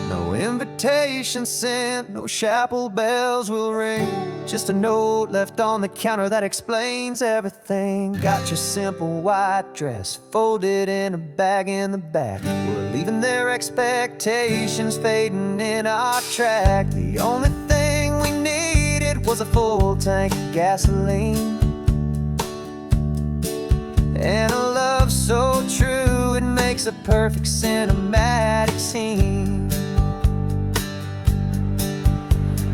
No invitation sent, no chapel bells will ring. Just a note left on the counter that explains everything. Got your simple white dress folded in a bag in the back. We're leaving their expectations fading in our track. The only thing we needed was a full tank of gasoline, and a love so true it makes a perfect cinematic scene.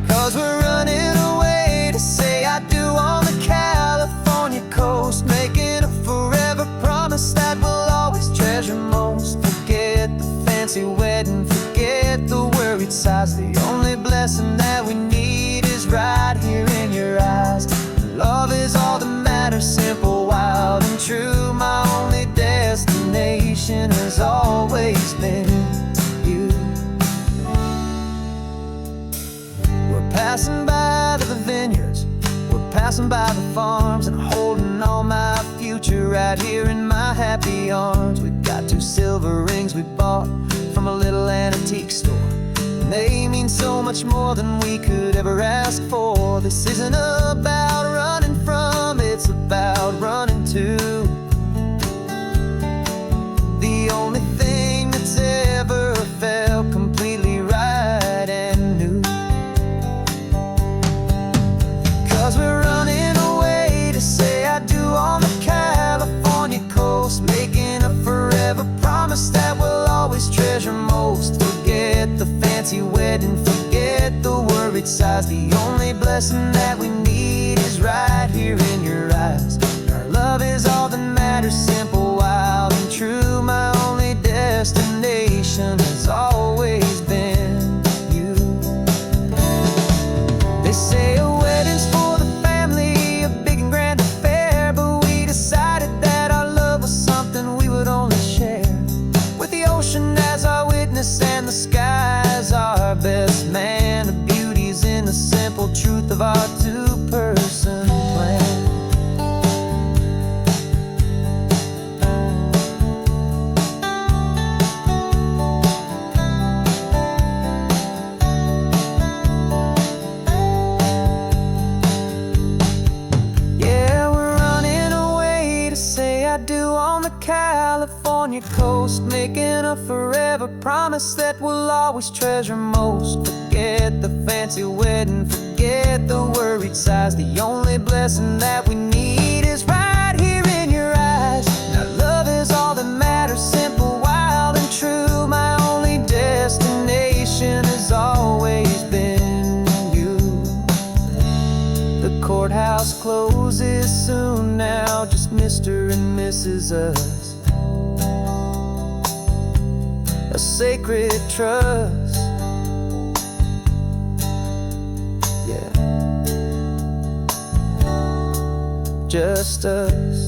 'Cause we're running away to say I do on the California coast, making a forever promise that we'll always treasure most. Forget the fancy wedding, forget the worried sighs. The only blessing that we need is right here in your eyes. Love is all that matters, simple, wild, and true. My only destination has always been you. We're passing by the vineyards, we're passing by the farms, and holding on my future right here in my happy arms. We've got 2 silver rings we bought from a little antique store, and they mean so much more than we could ever ask for. This isn't about running from, it's about running to the only thing that's ever felt completely right and new. 'Cause we're running away to say I do on the California coast, making a forever promise that we'll always treasure most. Forget the fancy wedding, forget the worried sighs. The only blessing that we need is right here in your eyes. Our love is all that matters, simple, wild, and true. My only destination has always been you. They say a wedding's for the family, a big and grand affair, but we decided that our love was something we would only share with the ocean as our witness and the sky as our best man. The beauty's in the simple truth of our 2-person plan. Yeah, we're running away to say I do on the California coast, making a forever promise that we'll always treasure most. Forget the fancy wedding, forget the worried sighs. The only blessing that we need is right here in your eyes. Now love is all that matters, simple, wild, and true. My only destination has always been you. The courthouse closes soon now, just Mr. and Mrs. Us, a sacred trust. Yeah, just us.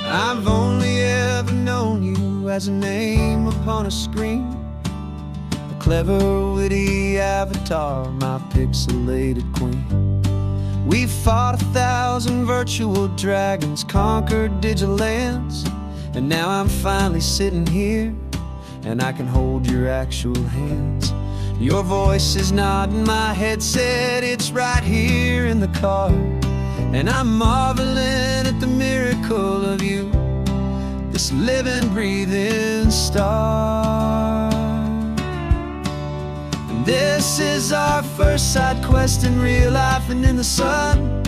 I've only ever known you as a name upon a screen, a clever, witty avatar, my pixelated queen. We fought 1,000 virtual dragons, conquered digital lands, and now I'm finally sitting here, and I can hold your actual hands. Your voice is not in my headset, it's right here in the car, and I'm marveling at the miracle of you, this living, breathing star. And this is our first side quest in real life and in the sun.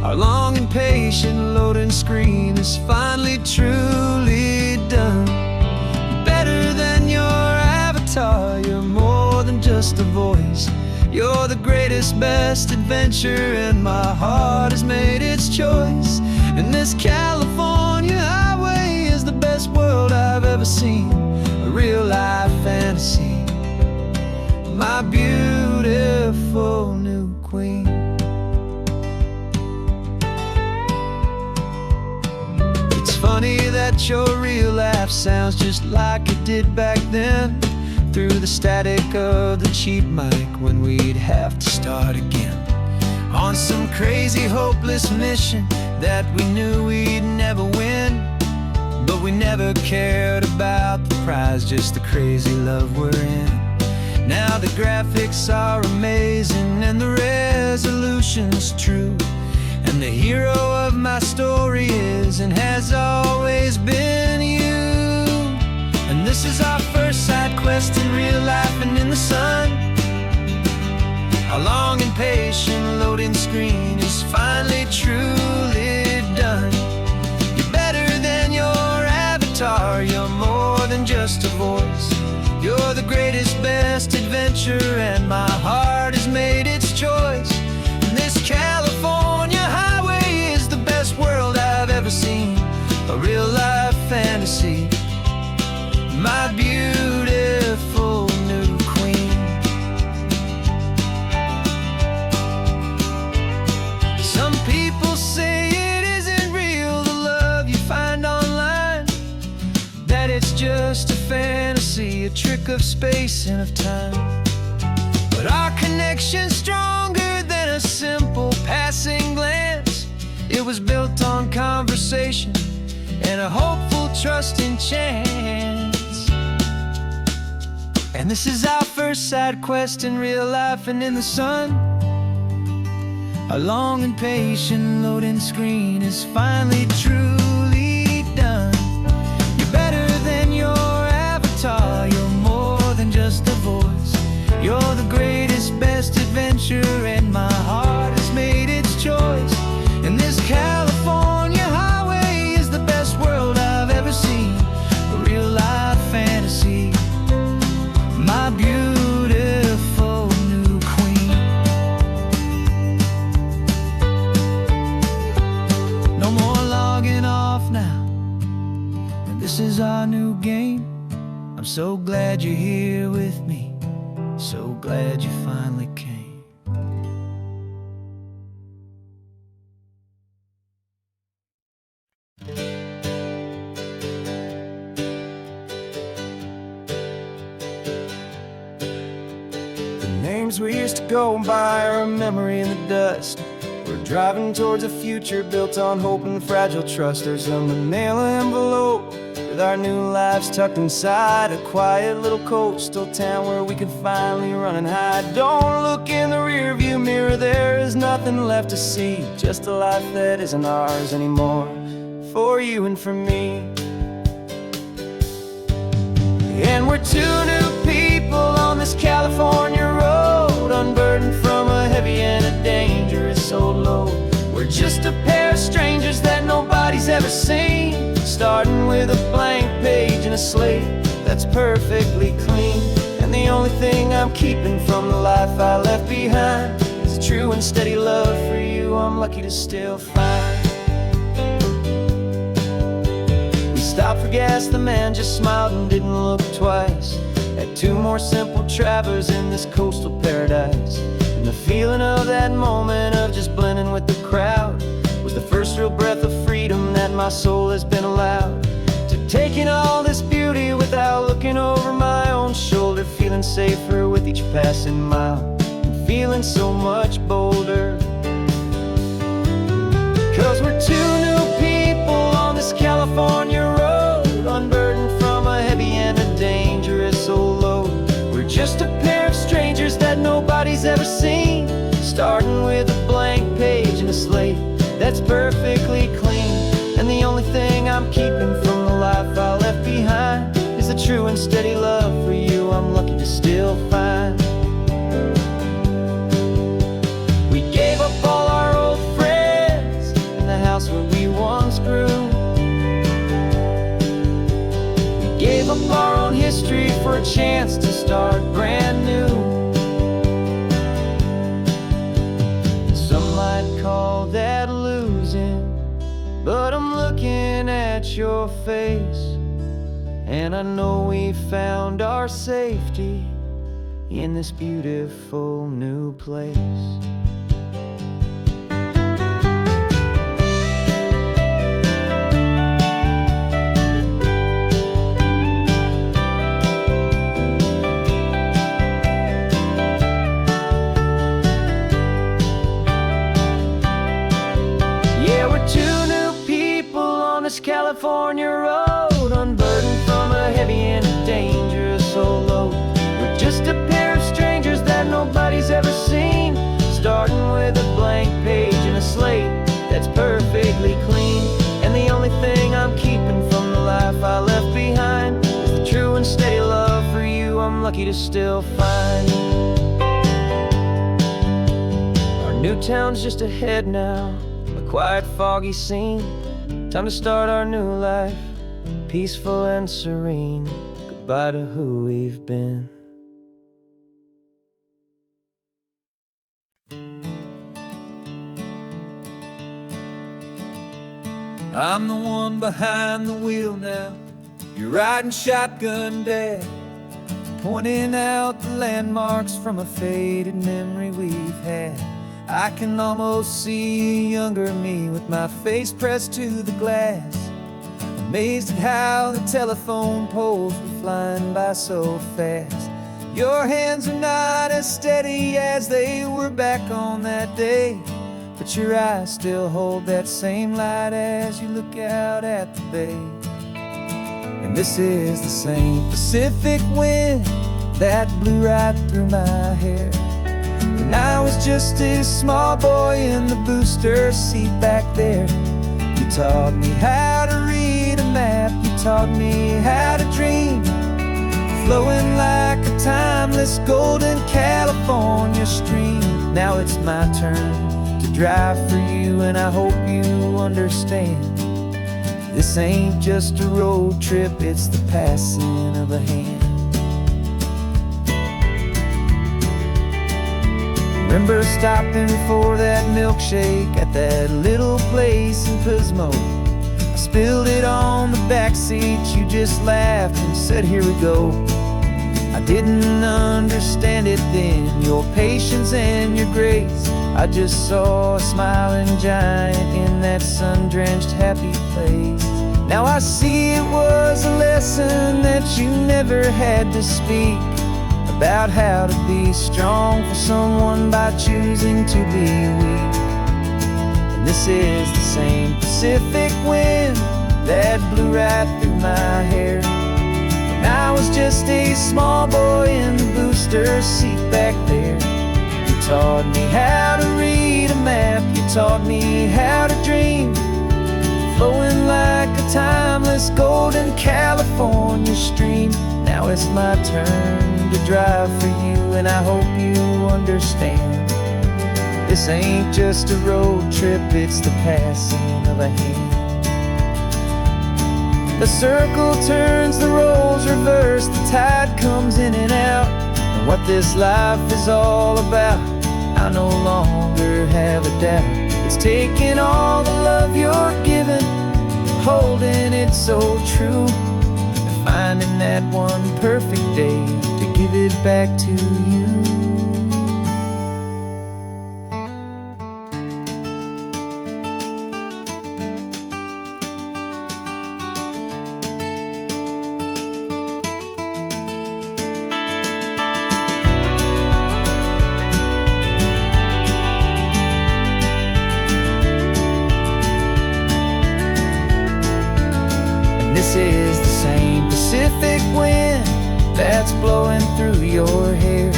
Our long and patient loading screen is finally truly done. Better than your avatar, you're more than just a voice. You're the greatest, best adventure, and my heart has made its choice. And this California highway is the best world I've ever seen, a real life fantasy, my beautiful new queen. It's funny that your real laugh sounds just like it did back then. through the static of the cheap mic when we'd have to start again on some crazy hopeless mission that we knew we'd never win. But we never cared about the prize, just the crazy love we're in. Now the graphics are amazing and the resolution's true, and the hero of my story is and has always been you. And this is our first side quest in real life and in the sun. Our long and patient loading screen is finally truly done. You're better than your avatar, you're more than just a voice. You're the greatest, best adventure, and my heart has made its choice. And this California highway is the best world I've ever seen, a real life fantasy, my beautiful new queen. Some people say it isn't real, the love you find online, that it's just a fantasy, a trick of space and of time. But our connection's stronger than a simple passing glance. It was built on conversation and a hopeful, trusting chance. And this is our first side quest in real life and in the sun. Our long and patient loading screen is finally truly done. You're better than your avatar, you're more than just a voice. You're the greatest, best adventure, and my heart has made its choice. And this California highway is the best world I've ever seen, a real life fantasy, my beautiful new queen. No more logging off now, and this is our new game. I'm so glad you're here with me, so glad you finally came. The names we used to go by are a memory in the dust. We're driving towards a future built on hope and fragile trust. There's a manila envelope with our new lives tucked inside, a quiet little coastal town where we can finally run and hide. Don't look in the rearview mirror, there is nothing left to see, just a life that isn't ours anymore, for you and for me. And we're two new people on this California road, unburdened from a heavy and a dangerous old load. We're just a pair of strangers that nobody's ever seen, starting with a blank page and a slate that's perfectly clean. And the only thing I'm keeping from the life I left behind is a true and steady love for you I'm lucky to still find. We stopped for gas, the man just smiled and didn't look twice. Had two more simple travelers in this coastal paradise. And the feeling of that moment of just blending with the crowd was the first real breath of freedom that my soul has been allowed to take in all this beauty without looking over my own shoulder, feeling safer with each passing mile and feeling so much bolder. Cause we're two new people on this California road, unburdened from a heavy and a dangerous old load. We're just a pair of strangers that nobody's ever seen, starting with a blank page and a slate that's perfectly clean. And the only thing I'm keeping from the life I left behind is a true and steady love for you I'm lucky to still find. We gave up all our old friends and the house where we once grew. We gave up our own history for a chance to start brand new. Some might call that losing, but I'm looking at your face, and I know we found our safety in this beautiful new place. lucky to still find you. Our new town's just ahead now, a quiet, foggy scene. Time to start our new life, peaceful and serene. Goodbye to who we've been. I'm the one behind the wheel now. You're riding shotgun, Dad, pointing out the landmarks from a faded memory we've had. I can almost see a younger me with my face pressed to the glass, amazed at how the telephone poles were flying by so fast. Your hands are not as steady as they were back on that day, but your eyes still hold that same light as you look out at the bay. And this is the same Pacific wind that blew right through my hair when I was just a small boy in the booster seat back there. You taught me how to read a map, you taught me how to dream, flowing like a timeless golden California stream. Now it's my turn to drive for you, and I hope you understand. This ain't just a road trip, it's the passing of a hand. Remember stopping for that milkshake at that little place in Pismo? I spilled it on the back seat, you just laughed and said, here we go. I didn't understand it then, your patience and your grace. I just saw a smiling giant in that sun-drenched happy place. Now I see it was a lesson that you never had to speak, about how to be strong for someone by choosing to be weak. And this is the same Pacific wind that blew right through my hair when I was just a small boy in the booster seat back there. You taught me how to read a map, you taught me how to dream, flowing like a timeless golden California stream. Now it's my turn to drive for you, and I hope you understand. This ain't just a road trip, it's the passing of a hand. The circle turns, the roles reverse, the tide comes in and out. And what this life is all about, I no longer have a doubt. It's taking all the love you're giving, holding it so true, and finding that one perfect day to give it back to you. This is the same Pacific wind that's blowing through your hair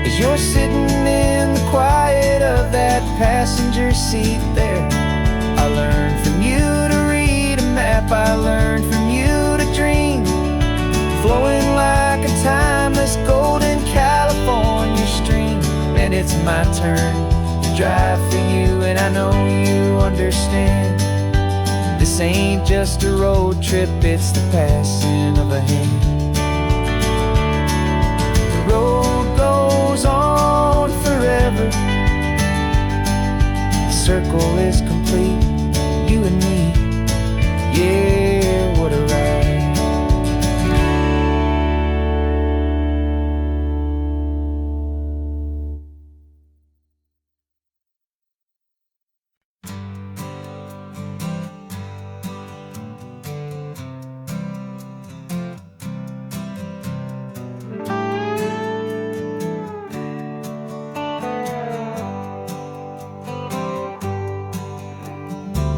as you're sitting in the quiet of that passenger seat there. I learned from you to read a map, I learned from you to dream, flowing like a timeless golden California stream. And it's my turn to drive for you, and I know you understand. This ain't just a road trip, it's the passing of a hand. The road goes on forever, the circle is complete, you and me, yeah, what a ride.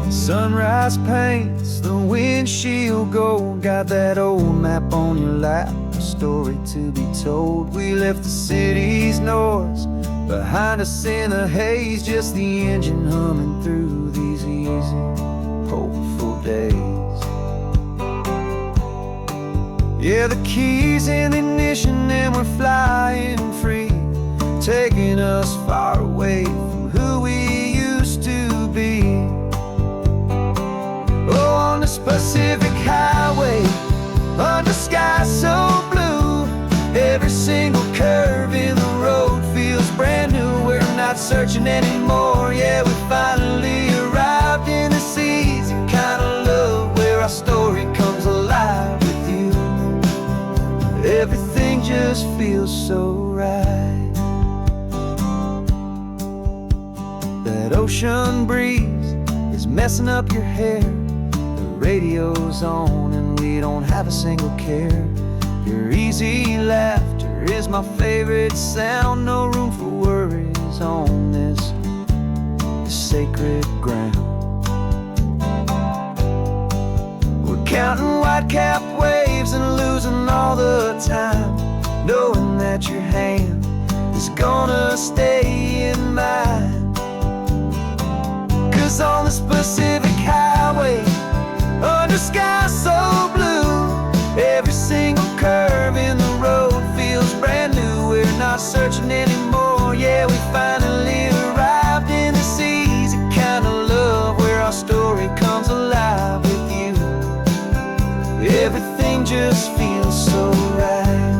Sunrise paints the windshield gold, got that old map on your lap, a story to be told. We left the city's noise behind us in the haze, just the engine humming through these easy, hopeful days. Yeah, the key's in the ignition and we're flying free, taking us far away from who we used to be. Oh, on this Pacific highway, under sky so blue, every single curve in the road feels brand new. We're not searching anymore, yeah, we finally arrived in this easy kind of love where our story comes alive with you. Everything just feels so right. That ocean breeze is messing up your hair, the radio's on and we don't have a single care. Your easy laughter is my favorite sound. No room for worries on this sacred ground. We're counting white-capped waves and losing all the time, knowing that your hand is gonna stay in mine. 'Cause on this Pacific highway, under sky so blue, every single curve in the road feels brand new. We're not searching anymore, yeah, we finally arrived in this easy kind of love where our story comes alive with you. Everything just feels so right.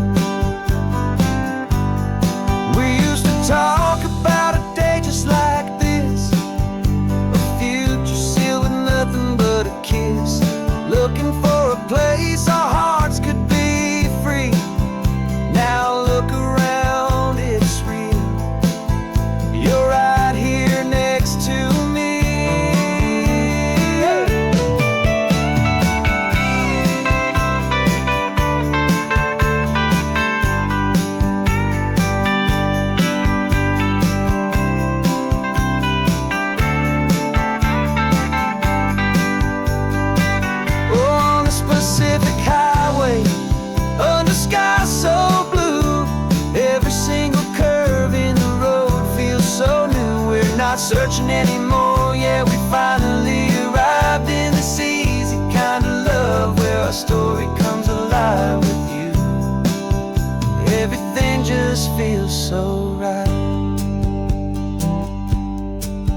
We used to talk about a day just like this, a future sealed with nothing but a kiss, looking for a place our hearts could be free. Now look around, it's real. You're right here next to me. Pacific highway, under sky so blue, every single curve in the road feels so new. We're not searching anymore, yeah, we finally arrived in this easy kind of love where our story comes alive with you. Everything just feels so right.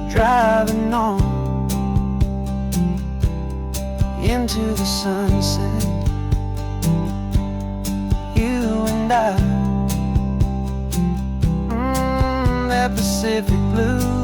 Driving on into the sunset, you and I, that Pacific blue.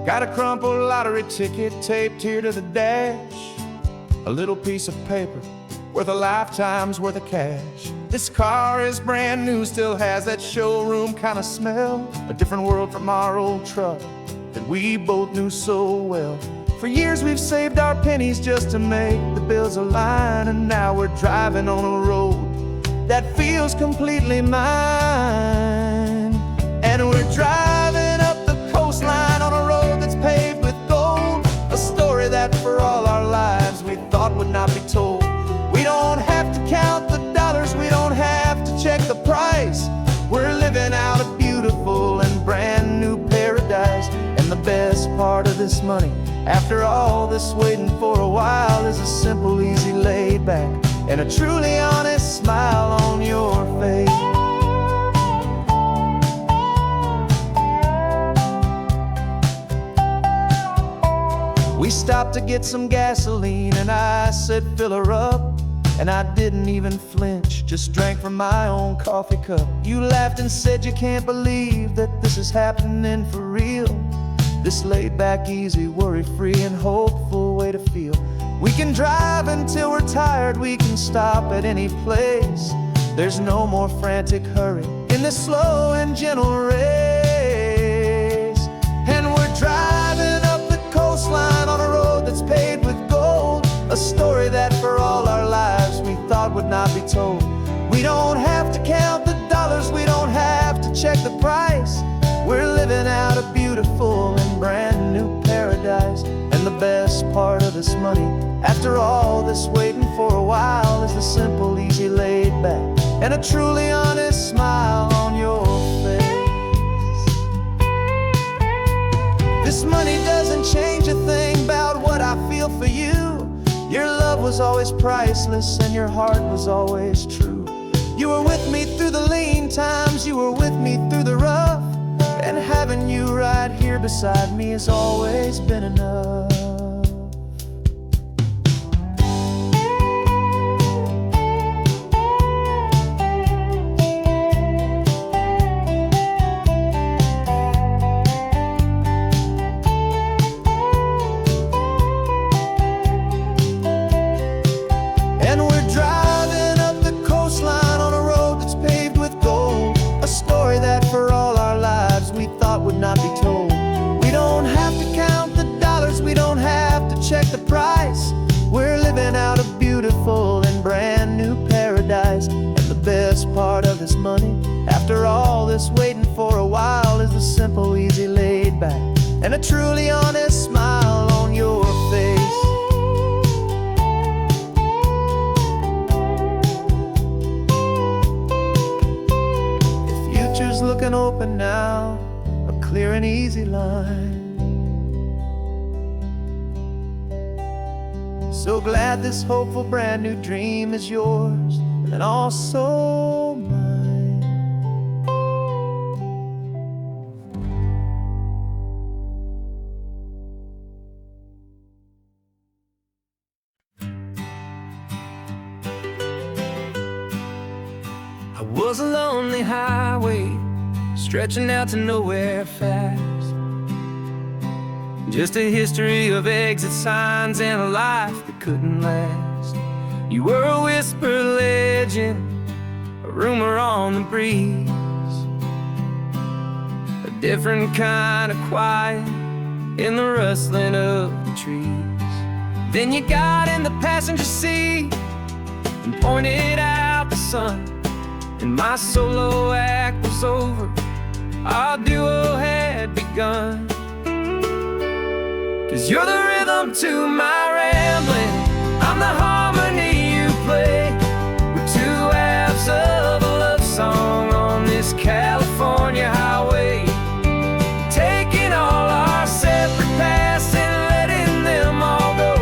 Got a crumpled lottery ticket taped here to the dash, a little piece of paper worth a lifetime's worth of cash. This car is brand new, still has that showroom kind of smell, a different world from our old truck that we both knew so well. For years we've saved our pennies just to make the bills align, and now we're driving on a road that feels completely mine. And we're driving up the coastline on a road that's paved with gold, a story that for all our lives we thought would not be told. We don't have to count the dollars, we don't have to check the price. We're living out a beautiful and brand new paradise. And the best part of this money, after all this waiting for a while, is a simple, easy, laid back and a truly honest smile on your face. We stopped to get some gasoline and I said fill her up, and I didn't even flinch, just drank from my own coffee cup. You laughed and said you can't believe that this is happening for real. This laid back, easy, worry-free and hopeful way to feel. We can drive until we're tired, we can stop at any place. There's no more frantic hurry in this slow and gentle race. And we're driving up the coastline on a road that's paved with gold, a story that for all our thought would not be told. We don't have to count the dollars, we don't have to check the price. We're living out a beautiful and brand new paradise. And the best part of this money, after all this waiting for a while, is the simple, easy, laid back, and a truly honest smile on your face. This money doesn't change a thing about what I feel for you. Your love was always priceless and your heart was always true. You were with me through the lean times, you were with me through the rough, and having you right here beside me has always been enough. And we're driving up the coastline on a road that's paved with gold, a story that for all our lives we thought would not be told. We don't have to count the dollars, we don't have to check the price. We're living out a beautiful and brand new paradise. And the best part of this money, after all this waiting for a while, is the simple, easy, laid back, and a truly honest smile on your face. Future's looking open now, a clear and easy line. So glad this hopeful brand new dream is yours and also mine. I was a lonely highway, stretching out to nowhere fast. Just a history of exit signs and a life that couldn't last. You were a whisper legend, a rumor on the breeze, a different kind of quiet in the rustling of the trees. Then you got in the passenger seat and pointed out the sun, and my solo act was over, our duo had begun. 'Cause you're the rhythm to my rambling, I'm the harmony you play. We're two halves of a love song on this California highway, taking all our separate paths and letting them all go,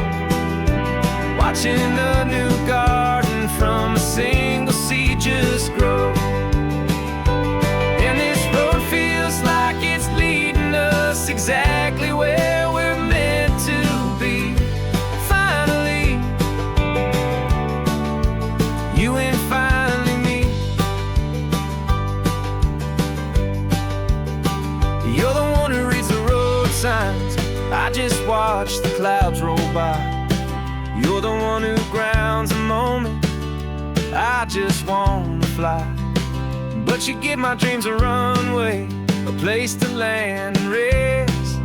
watching a new garden from a single seed just grow. And this road feels like it's leading us exactly where we're meant to be. Finally, you and finally me. You're the one who reads the road signs, I just watch the clouds roll by. You're the one who grounds the moment, I just wanna fly. But you give my dreams a runway, a place to land and rest.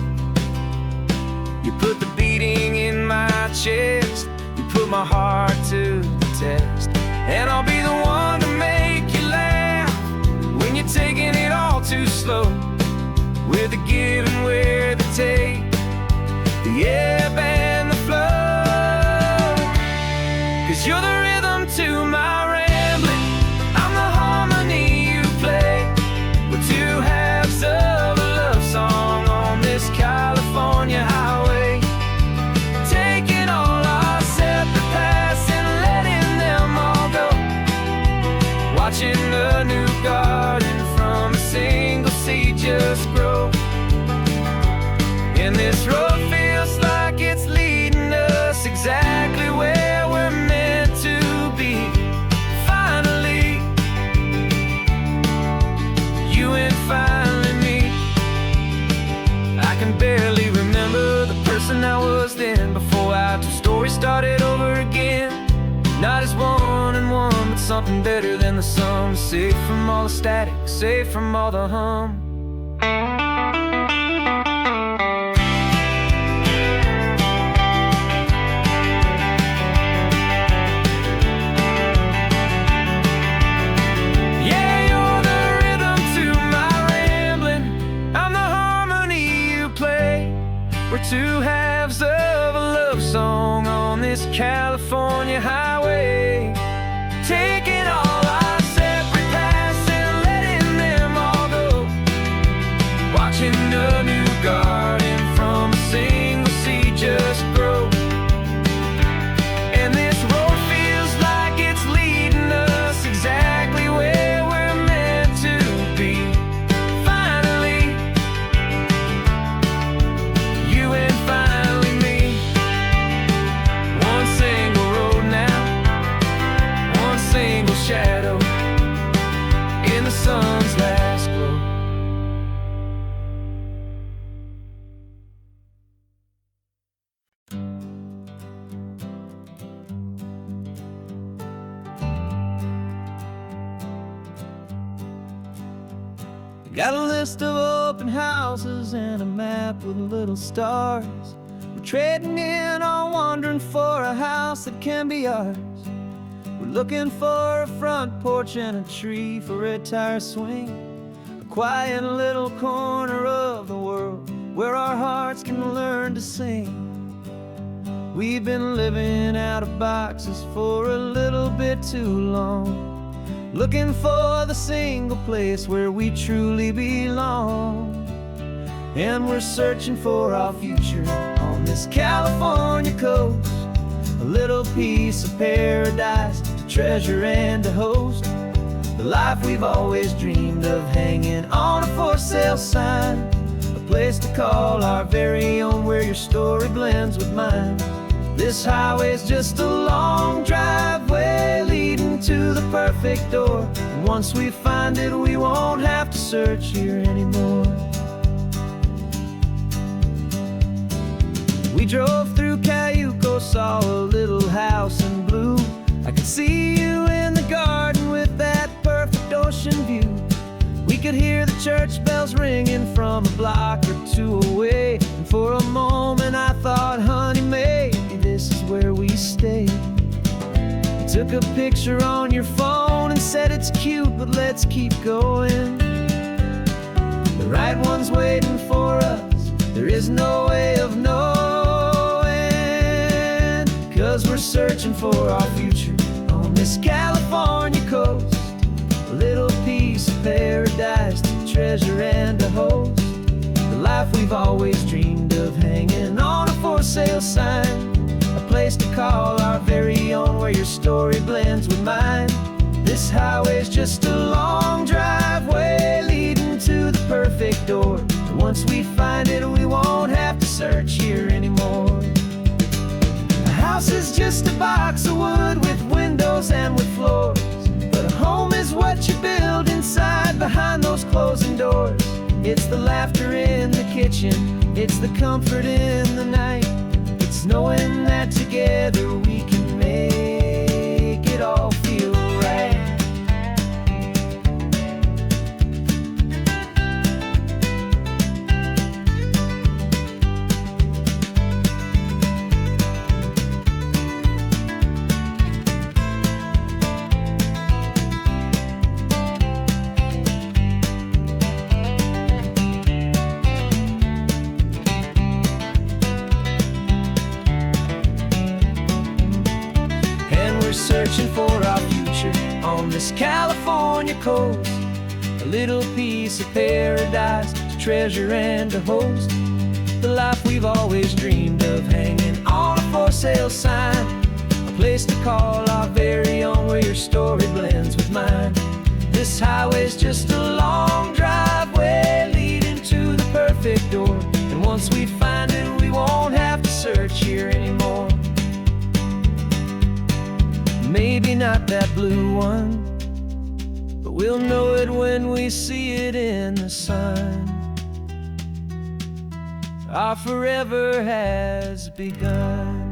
You put the beating in my chest, you put my heart to the test. And I'll be the one to make you laugh when you're taking it all too slow, with the give and with the take, the ebb and the flow. 'Cause you're the rhythm to my rambling, I'm the harmony you play. We're two halves of a love song on this California highway, taking all our separate paths and letting them all go, watching a new garden from a single seed just grow. And this road feels like it's leading us exactly where we're meant to be. Finally, you and finally me. I can barely remember the person I was then, before our two stories started over again. Not as one and one, but something better than the sum. Safe from all the static, safe from all the hum. two halves of a love song on this California highway, taking all our separate paths and letting them all go, watching a new garden from a single seed just grow. And this road feels like it's leading us exactly where we're meant to be. Finally, you and finally me. One single road now, one single shadow in the sun's last glow. Got a list of open houses and a map with little stars. We're trading in on wandering for a house that can be ours. We're looking for a front porch and a tree for a tire swing, a quiet little corner of the world where our hearts can learn to sing. We've been living out of boxes for a little bit too long, looking for the single place where we truly belong. And we're searching for our future on this California coast, a little piece of paradise to treasure and to host, the life we've always dreamed of, hanging on a for sale sign, a place to call our very own where your story blends with mine. This highway's just a long driveway leading to the perfect door, and once we find it, we won't have to search here anymore. We drove through Cayuco, saw a little house in blue. I could see you in the garden with that perfect ocean view. We could hear the church bells ringing from a block or two away, and for a moment I thought, honey, maybe this is where we stay. You took a picture on your phone and said it's cute, but let's keep going. The right one's waiting for us, there is no way of knowing, 'cause we're searching for our future on this California coast, a little piece of paradise to treasure and to host, the life we've always dreamed of, hanging on a for sale sign, a place to call our very own where your story blends with mine. This highway's just a long driveway leading to the perfect door, and once we find it, we won't have to search here anymore. A house is just a box of wood with windows and with floors, but a home is what you build inside behind those closing doors. It's the laughter in the kitchen, it's the comfort in the night, it's knowing that together we can make it all feel right. Searching for our future on this California coast, a little piece of paradise to treasure and to host, the life we've always dreamed of, hanging on a for sale sign, a place to call our very own where your story blends with mine. This highway's just a long driveway leading to the perfect door, and once we find it, we won't have to search here anymore. Maybe not that blue one, but we'll know it when we see it in the sun. Our forever has begun.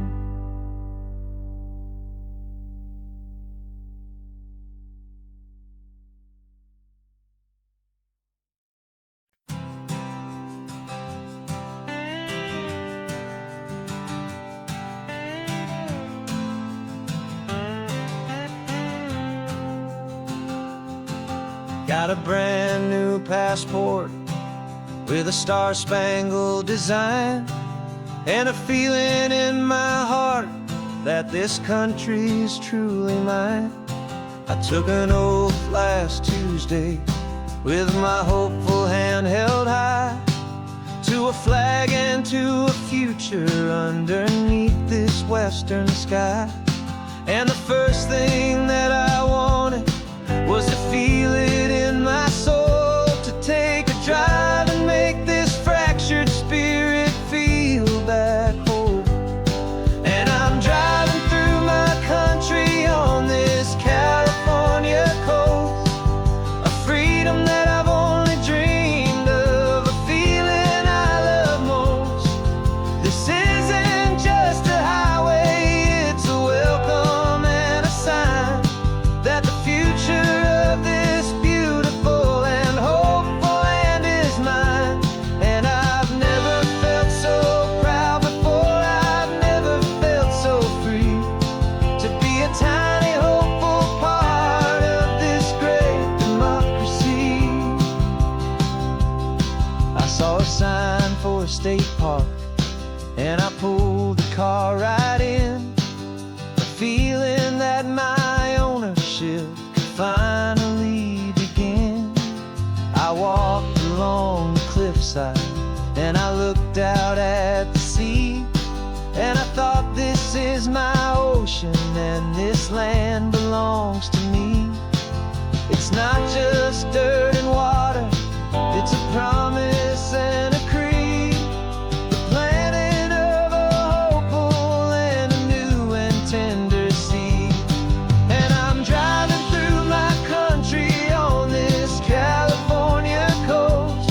Got a brand new passport with a star-spangled design. and a feeling in my heart that this country's truly mine. I took an oath last Tuesday with my hopeful hand held high, to a flag and to a future underneath this western sky. And the first thing that I wanted was to feel it in my soul, to take a drive and make this fractured spirit feel back home. And I'm driving through my country on this California coast, a freedom that I've only dreamed of, a feeling I love most. This isn't just a highway, it's a welcome and a sign that the future of this beautiful and hopeful land is mine. And I've never felt so proud before, I've never felt so free, to be a tiny hopeful part of this great democracy. I saw a sign for a state park, and I pulled the car right in, the feeling that my ownership could finally begin. I walked along the cliffside and I looked out at the sea, and I thought, this is my ocean and this land belongs to me. It's not just dirt and water, it's a promise and a creed, the planting of a hopeful and a new and tender seed. And I'm driving through my country on this California coast,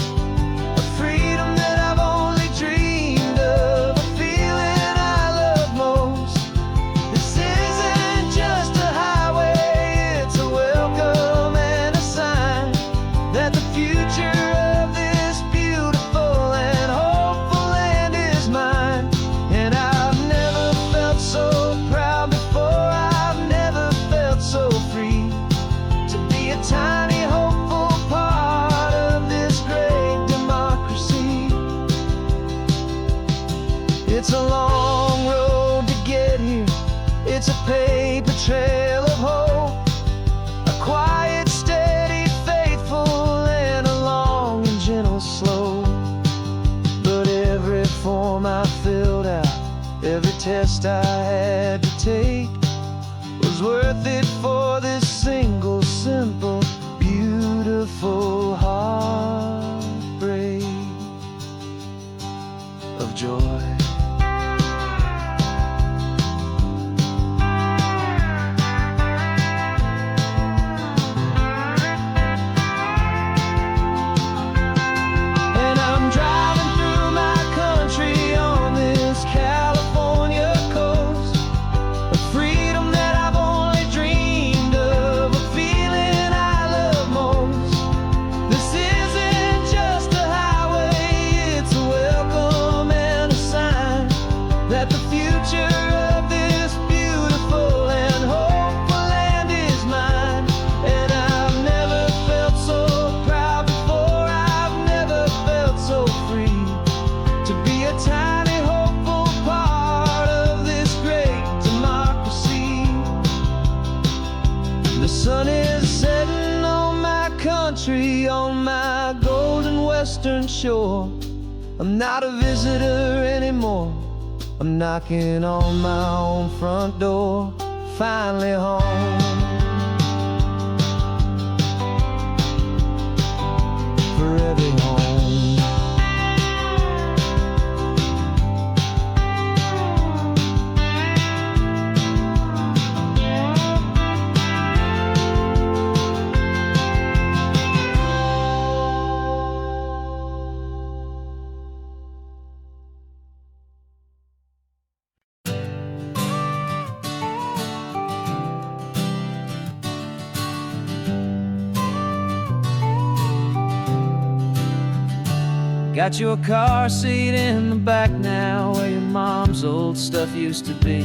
a freedom that I've only dreamed of, a feeling I love most. This isn't just a highway, it's a welcome and a sign that the future of this beautiful and hopeful land is mine. And I've never felt so proud before, I've never felt so free, to be a tiny hopeful part of this great democracy. It's a long road to get here, it's a paper trail of hope, a quiet, steady, faithful, and a long and gentle slope. But every form I filled out, every test I had to take, was worth it for this single, simple, beautiful heartbreak of joy. And I'm driving through my country on this California coast, a freedom that I've only dreamed of, a feeling I love most. This isn't just a highway, it's a welcome and a sign that the future of this beautiful and hopeful land is mine. And I've never felt so proud before, I've never felt so free, to be a tiny hopeful part of this great democracy. The sun is setting on my country, on my golden western shore. I'm not a visitor anymore, I'm knocking on my own front door, finally home. Forever home. Got your car seat in the back now, where your mom's old stuff used to be.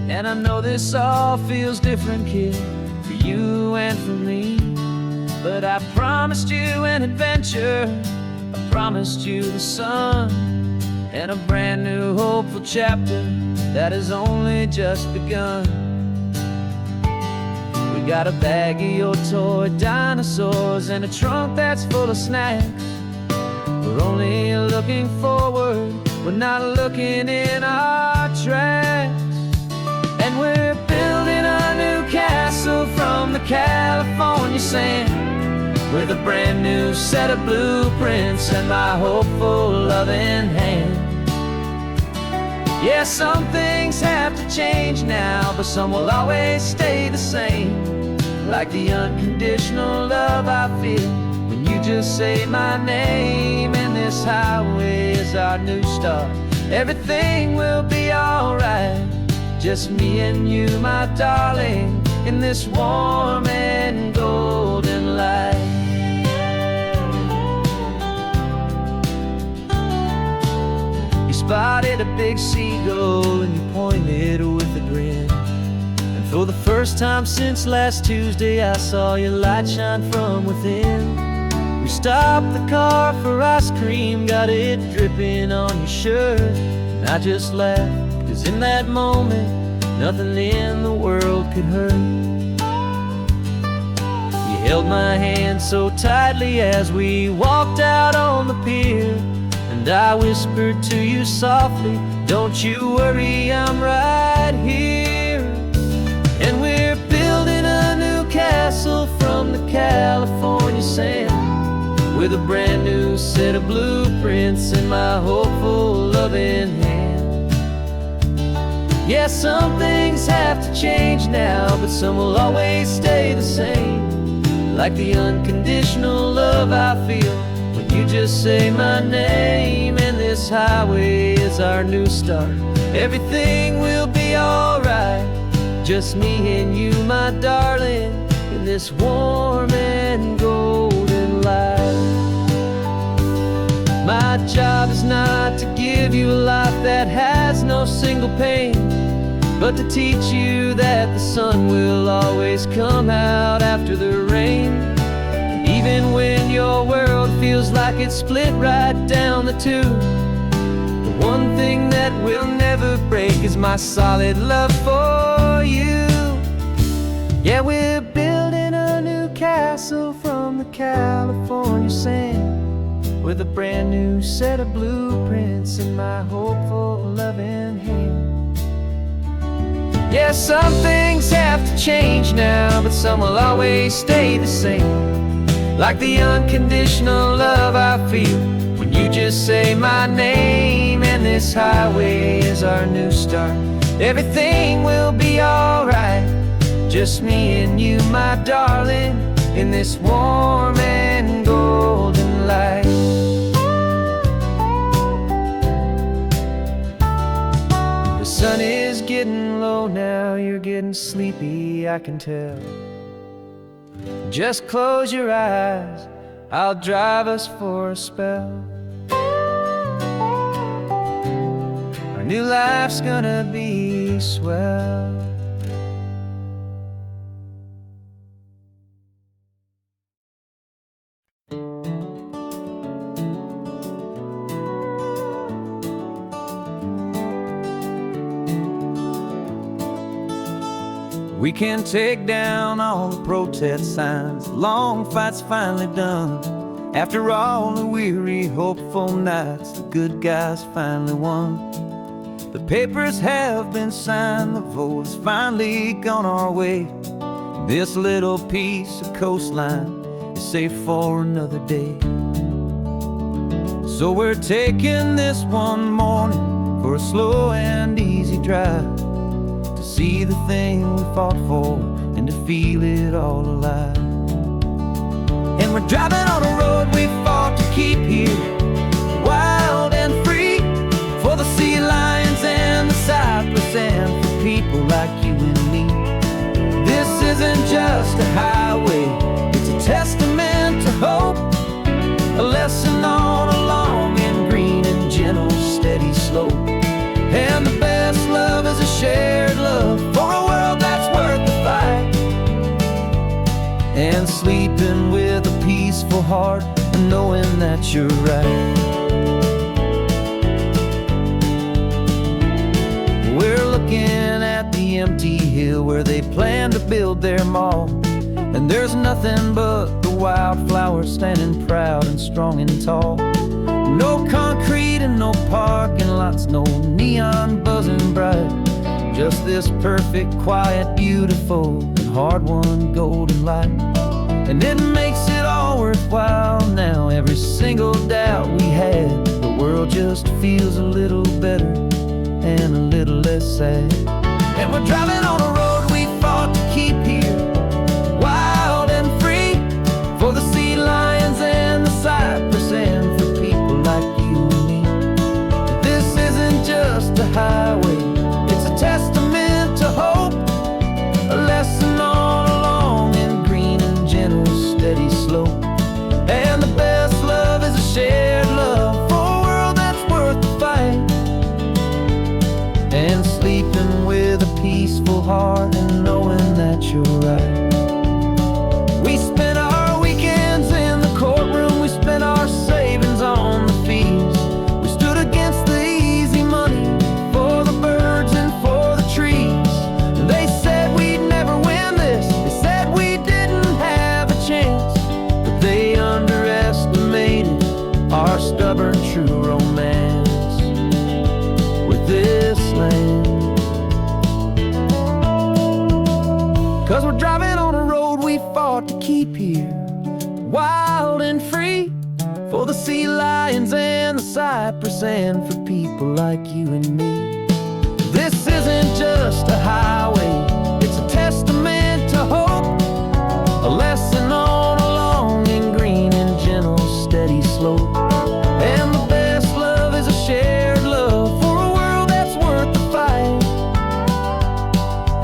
And I know this all feels different, kid, for you and for me. But I promised you an adventure, I promised you the sun, and a brand new hopeful chapter that has only just begun. We got a bag of your toy dinosaurs and a trunk that's full of snacks. We're only looking forward, we're not looking in our tracks. And we're building a new castle from the California sand, with a brand new set of blueprints and my hopeful loving hand. Yeah, some things have to change now, but some will always stay the same. Like the unconditional love I feel when you just say my name. And this highway is our new start. Everything will be alright. Just me and you, my darling, in this warm and golden light. You spotted a big seagull and you pointed with a grin. And for the first time since last Tuesday, I saw your light shine from within. We stopped the car for ice cream, got it dripping on your shirt. And I just laughed, 'cause in that moment, nothing in the world could hurt. You held my hand so tightly as we walked out on the pier, and I whispered to you softly, don't you worry, I'm right here. And we're building a new castle from the California sand, with a brand new set of blueprints in my hopeful loving hand. Yeah, some things have to change now, but some will always stay the same. Like the unconditional love I feel when you just say my name. And this highway is our new start. Everything will be alright. Just me and you, my darling, in this warm and golden light. My job is not to give you a life that has no single pain, but to teach you that the sun will always come out after the rain. Even when your world feels like it's split right down the two, the one thing that will never break is my solid love for you. Yeah, we're building a new castle from the California sand, with a brand new set of blueprints in my hopeful loving hand. Yeah, some things have to change now, but some will always stay the same. Like the unconditional love I feel when you just say my name. And this highway is our new start. Everything will be alright. Just me and you, my darling, in this warm and golden light. The sun is getting low now, you're getting sleepy, I can tell. Just close your eyes, I'll drive us for a spell. Our new life's gonna be swell. We can take down all the protest signs, the long fight's finally done. After all the weary, hopeful nights, the good guys finally won. The papers have been signed, the vote has finally gone our way. This little piece of coastline is safe for another day. So we're taking this one morning for a slow and easy drive, see the thing we fought for and to feel it all alive. And we're driving on a road we fought to keep here, wild and free, for the sea lions and the cypress and for people like you and me. This isn't just a highway, it's a testament to hope, a lesson on a long and green and gentle steady slope. And the best love is a shared love for a world that's worth the fight. And sleeping with a peaceful heart and knowing that you're right. the empty hill where they plan to build their mall. And there's nothing but the wildflowers standing proud and strong and tall. No concrete and no parking lots, no neon buzzing bright. Just this perfect, quiet, beautiful, and hard-won golden light. And it makes it all worthwhile now. Every single doubt we had, the world just feels a little better and a little less sad. And we're driving on a road we fought to keep here, wild and free, for the sea lions and the cypress and for people like you and me. This isn't just a highway, it's a testament to hope, a lesson all along in green and gentle, steady slope. And the best love is a shared love for a world that's worth the fight. And sleeping with a peaceful heart and knowing that you're right. We spent our weekends in the courtroom, we spent our savings on the fees. We stood against the easy money for the birds and for the trees. And they said we'd never win this, they said we didn't have a chance, but they underestimated our stubborn true romance with this land. 'Cause we're driving on a road we fought to keep here, wild and free, for the sea lions and the cypress and for people like you and me. This isn't just a highway, it's a testament to hope, a lesson all along in green and gentle, steady slope. And the best love is a shared love for a world that's worth the fight.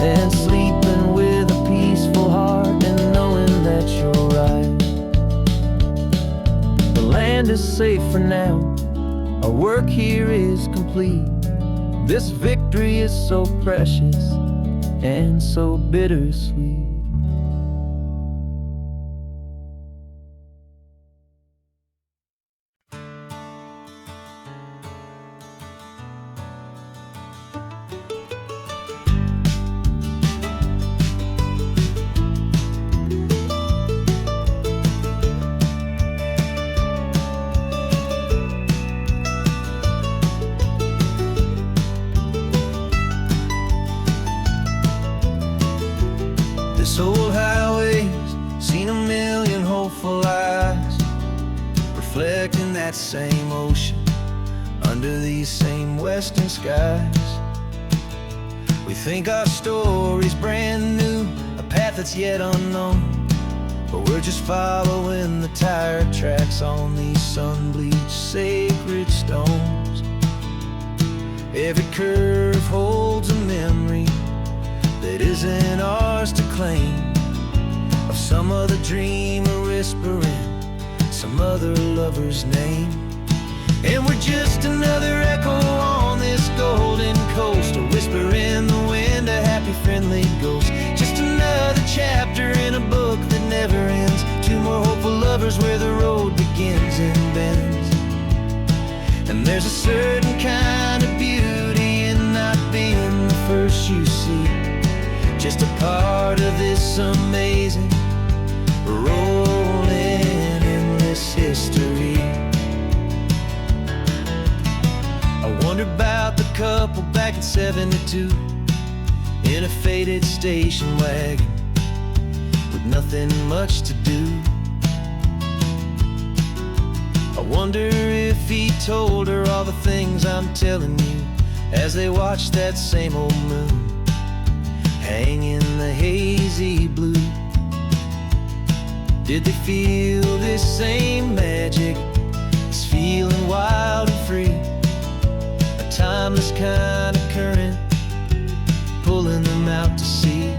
And sleeping with a peaceful heart and knowing that you're right. The land is safe for now, our work here is complete. This victory is so precious and so bittersweet. This old highway's seen a million hopeful eyes, reflecting that same ocean under these same western skies. We think our story's brand new, a path that's yet unknown, but we're just following the tire tracks on these sun-bleached sacred stones. Every curve holds a memory that isn't ours to claim, of some other dreamer whispering some other lover's name. And we're just another echo on this golden coast, a whisper in the wind, a happy friendly ghost. Just another chapter in a book that never ends, two more hopeful lovers where the road begins and bends. And there's a certain kind of beauty in not being the first you see, just a part of this amazing, rolling, endless history. I wonder about the couple back in '72 in a faded station wagon with nothing much to do. I wonder if he told her all the things I'm telling you as they watched that same old moon hang in the hazy blue. Did they feel this same magic, this feeling wild and free, a timeless kind of current pulling them out to sea?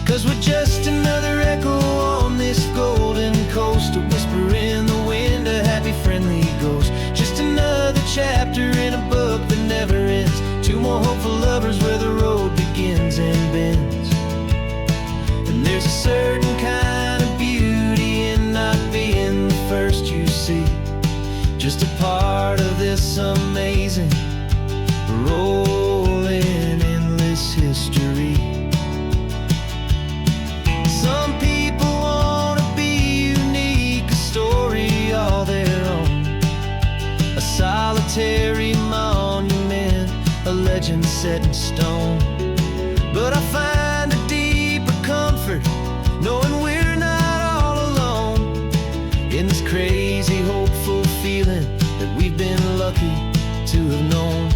'Cause we're just another echo on this golden coast, a whisper in the wind, a happy friendly ghost. Just another chapter in a book that never ends, two more hopeful lovers where the road begins and bends. And there's a certain kind of beauty in not being the first legend set in stone. But I find a deeper comfort knowing we're not all alone in this crazy, hopeful feeling that we've been lucky to have known.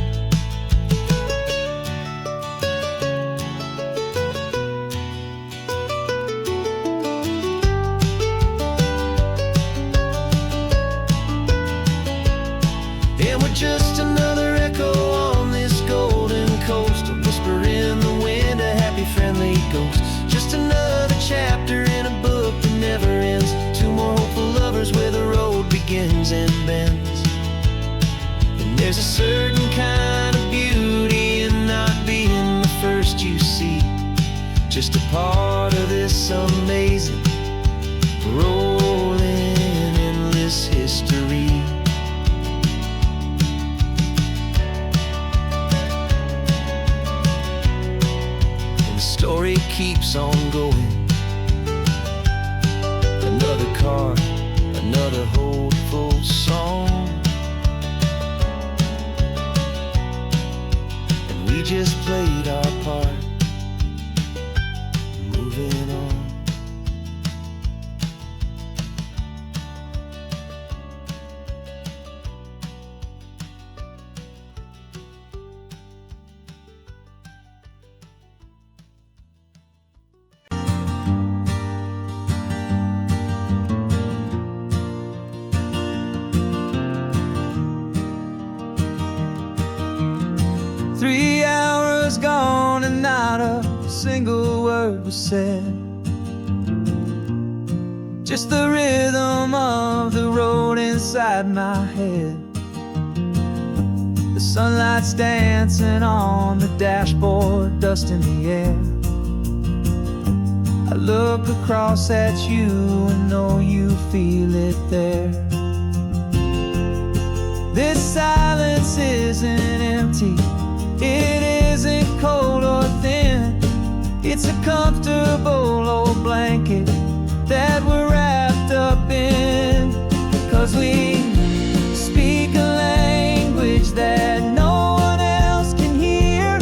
And we're just another echo on this golden coast, a whisper in the wind, a happy, friendly ghost. Just another chapter in a book that never ends. Two more hopeful lovers where the road begins and bends. And there's a certain kind of beauty in not being the first you see, just a part of this amazing, rolling, endless history. And the story keeps on going. Another card, another hopeful song, and we just played our part, moving on. Three hours gone and not a single word was said. Just the rhythm of the road inside my head. The sunlight's dancing on the dashboard, dust in the air. I look across at you and know you feel it there. This silence isn't empty, it isn't cold or thin. It's a comfortable old blanket that we're wrapped up in. 'Cause we speak a language that no one else can hear.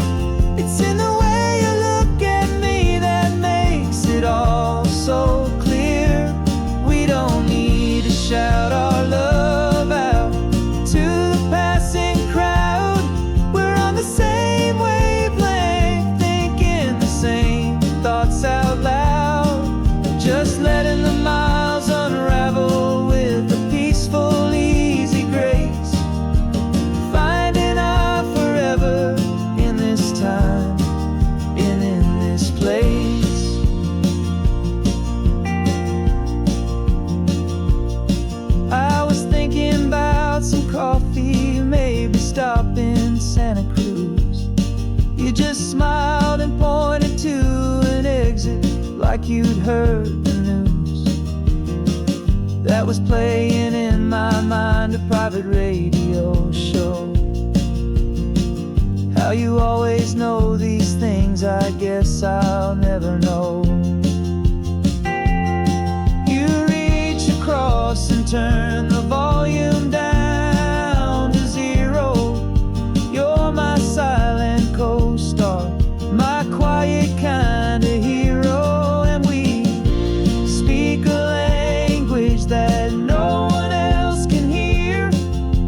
It's in the way you look at me that makes it all so clear. We don't need to shout our love out to the passing crowd. We're on the same wavelength, thinking the same thoughts out loud. Just letting the miles unravel with a peaceful, easy grace. Finding our forever in this time and in this place. I was thinking about some coffee, maybe stop in Santa Cruz. You just smiled and pointed to an exit like you'd heard the news. That was playing in my mind, a private radio show. How you always know these things, I guess I'll never know. You reach across and turn the volume down to zero. You're my silent co-star, my quiet kind of hero. And we speak a language that no one else can hear.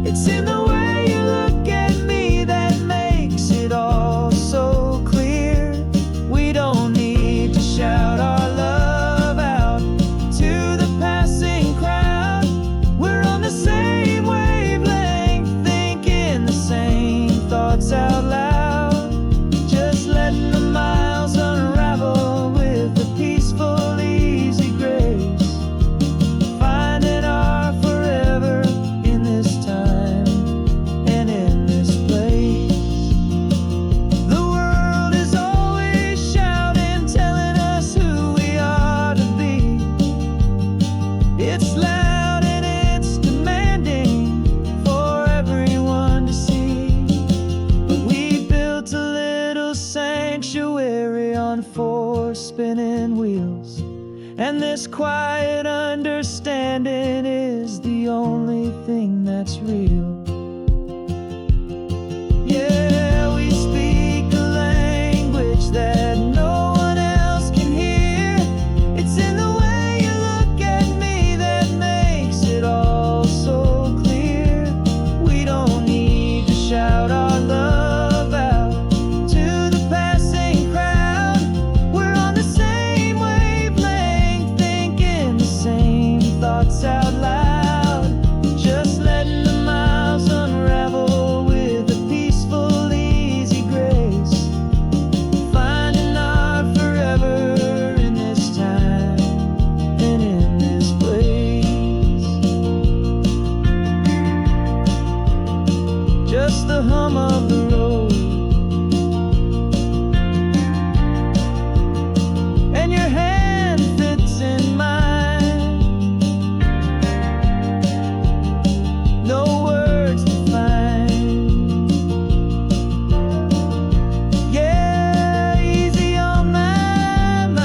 It's in the way you look at me that makes it all so clear. We don't need to shout our love out to the passing crowd. We're on the same wavelength, thinking the same thoughts out loud. Just letting the miles unravel with a peaceful, easy grace. Finding our forever in this time and in this place. The world is always shouting, telling us who we are to be. It's loud and it's demanding for everyone to see. But we built a little sanctuary on four spinning wheels, and this quiet understanding is the only thing that's real. Yeah, we speak just the hum of the road. And your hand fits in mine. No words to find. Yeah, easy on my mind.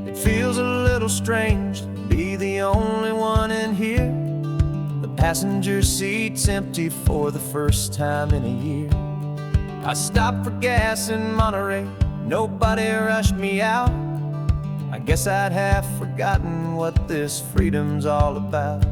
It feels a little strange to be the only one in here. The passenger seat's empty for the first time in a year. I stopped for gas in Monterey, nobody rushed me out. I guess I'd have forgotten what this freedom's all about.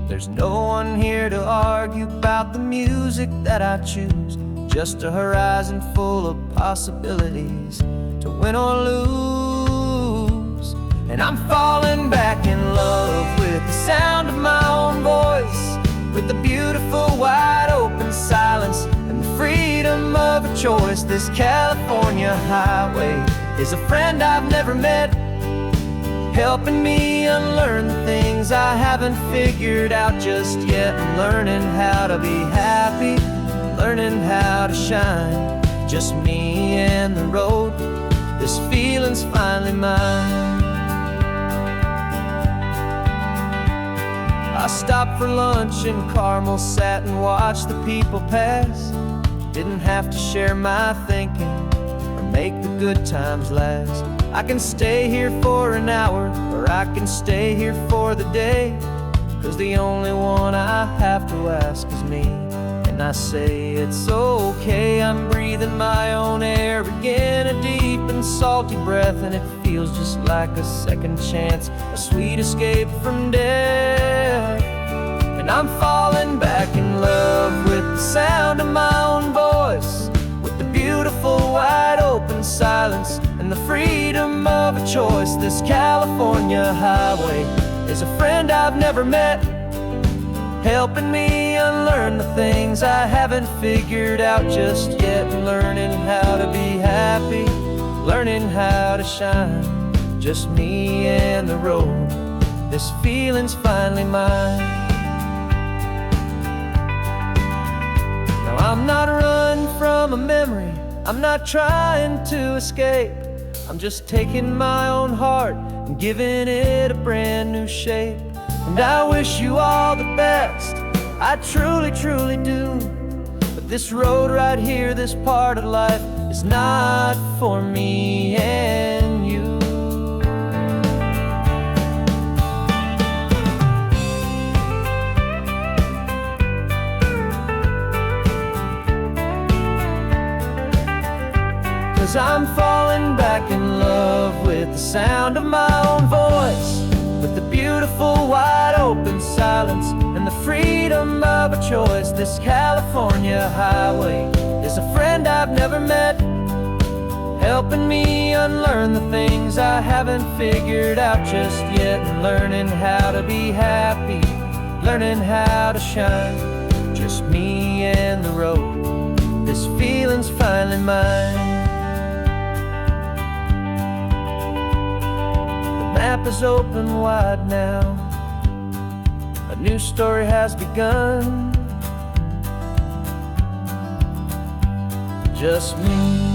There's no one here to argue about the music that I choose, just a horizon full of possibilities to win or lose. And I'm falling back in love with the sound of my own voice, with the beautiful wide open silence and the freedom of a choice. This California highway is a friend I've never met, helping me unlearn the things I haven't figured out just yet. I'm learning how to be happy, learning how to shine, just me and the road. This feeling's finally mine. I stopped for lunch in Carmel, sat and watched the people pass. Didn't have to share my thinking or make the good times last. I can stay here for an hour, or I can stay here for the day, 'cause the only one I have to ask is me. And I say it's okay, I'm breathing my own air again, a deep and salty breath, and it feels just like a second chance, a sweet escape from death. And I'm falling back in love with the sound of my own voice, with the beautiful wide open silence and the freedom of a choice. This California highway is a friend I've never met, helping me unlearn the things I haven't figured out just yet. Learning how to be happy, learning how to shine, just me and the road. This feeling's finally mine. Now I'm not running from a memory, I'm not trying to escape. I'm just taking my own heart and giving it a brand new shape. And I wish you all the best, I truly, truly do. But this road right here, this part of life, is not for me and you. 'Cause I'm falling back in love with the sound of my own voice, with the beautiful wide open silence and the freedom of a choice. This California highway is a friend I've never met, helping me unlearn the things I haven't figured out just yet. And learning how to be happy, learning how to shine, just me and the road. This feeling's finally mine. The map is open wide now, a new story has begun, just me.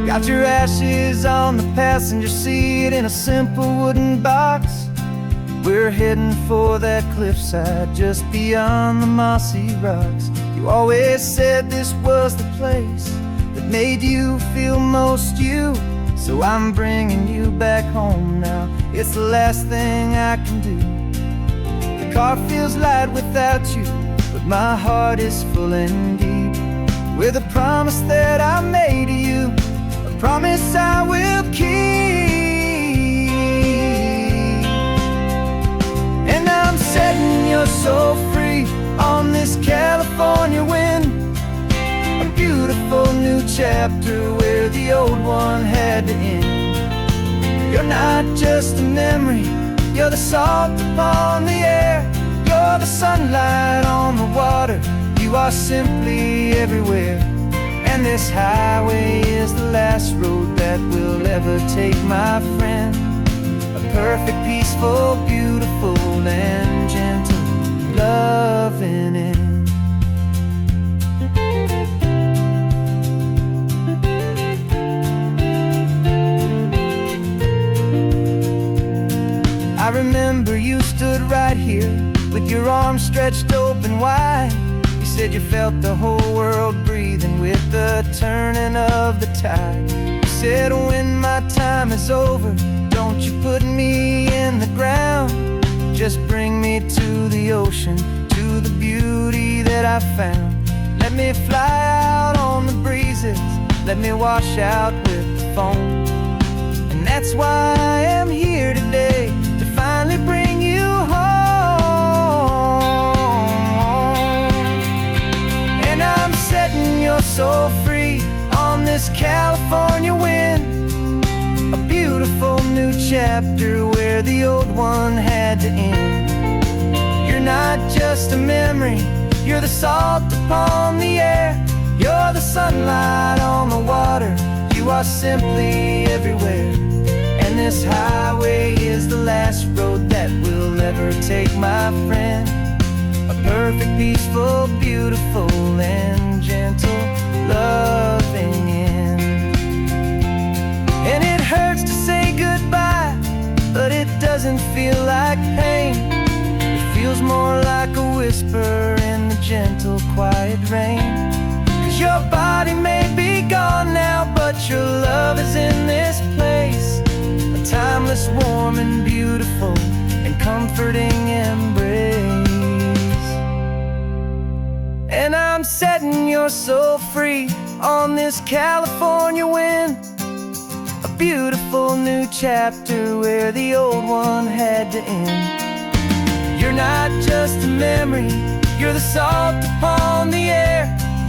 Got your ashes on the passenger seat in a simple wooden box. We're heading for that cliffside just beyond the mossy rocks. You always said this was the place that made you feel most you, so I'm bringing you back home now. It's the last thing I can do. The car feels light without you, but my heart is full and deep with a promise that I made to you, promise I will keep. chapter where the old one had to end. You're not just a memory, you're the salt upon the air. You're the sunlight on the water, you are simply everywhere. And this highway is the last road that will ever take, my friend. A perfect, peaceful, beautiful, and gentle, loving end. I remember you stood right here with your arms stretched open wide. You said you felt the whole world breathing with the turning of the tide. You said, when my time is over, don't you put me in the ground. Just bring me to the ocean, to the beauty that I found. Let me fly out on the breezes, let me wash out with the foam. And that's why I am here today, to finally bring you home. And I'm setting your soul free on this California wind. A beautiful new chapter where the old one had to end. You're not just a memory, you're the salt upon the air. You're the sunlight on the water, you are simply everywhere. And this highway is the last road that we'll ever take, my friend. A perfect, peaceful, beautiful, and gentle, loving end. And it hurts to say goodbye, but it doesn't feel like pain. It feels more like a whisper in the gentle, quiet rain. 'Cause your body may be gone now, but your love is in this place. A timeless, warm, and beautiful, and comforting embrace. And I'm setting your soul free on this California wind. A beautiful new chapter where the old one had to end. You're not just a memory, you're the salt upon the air.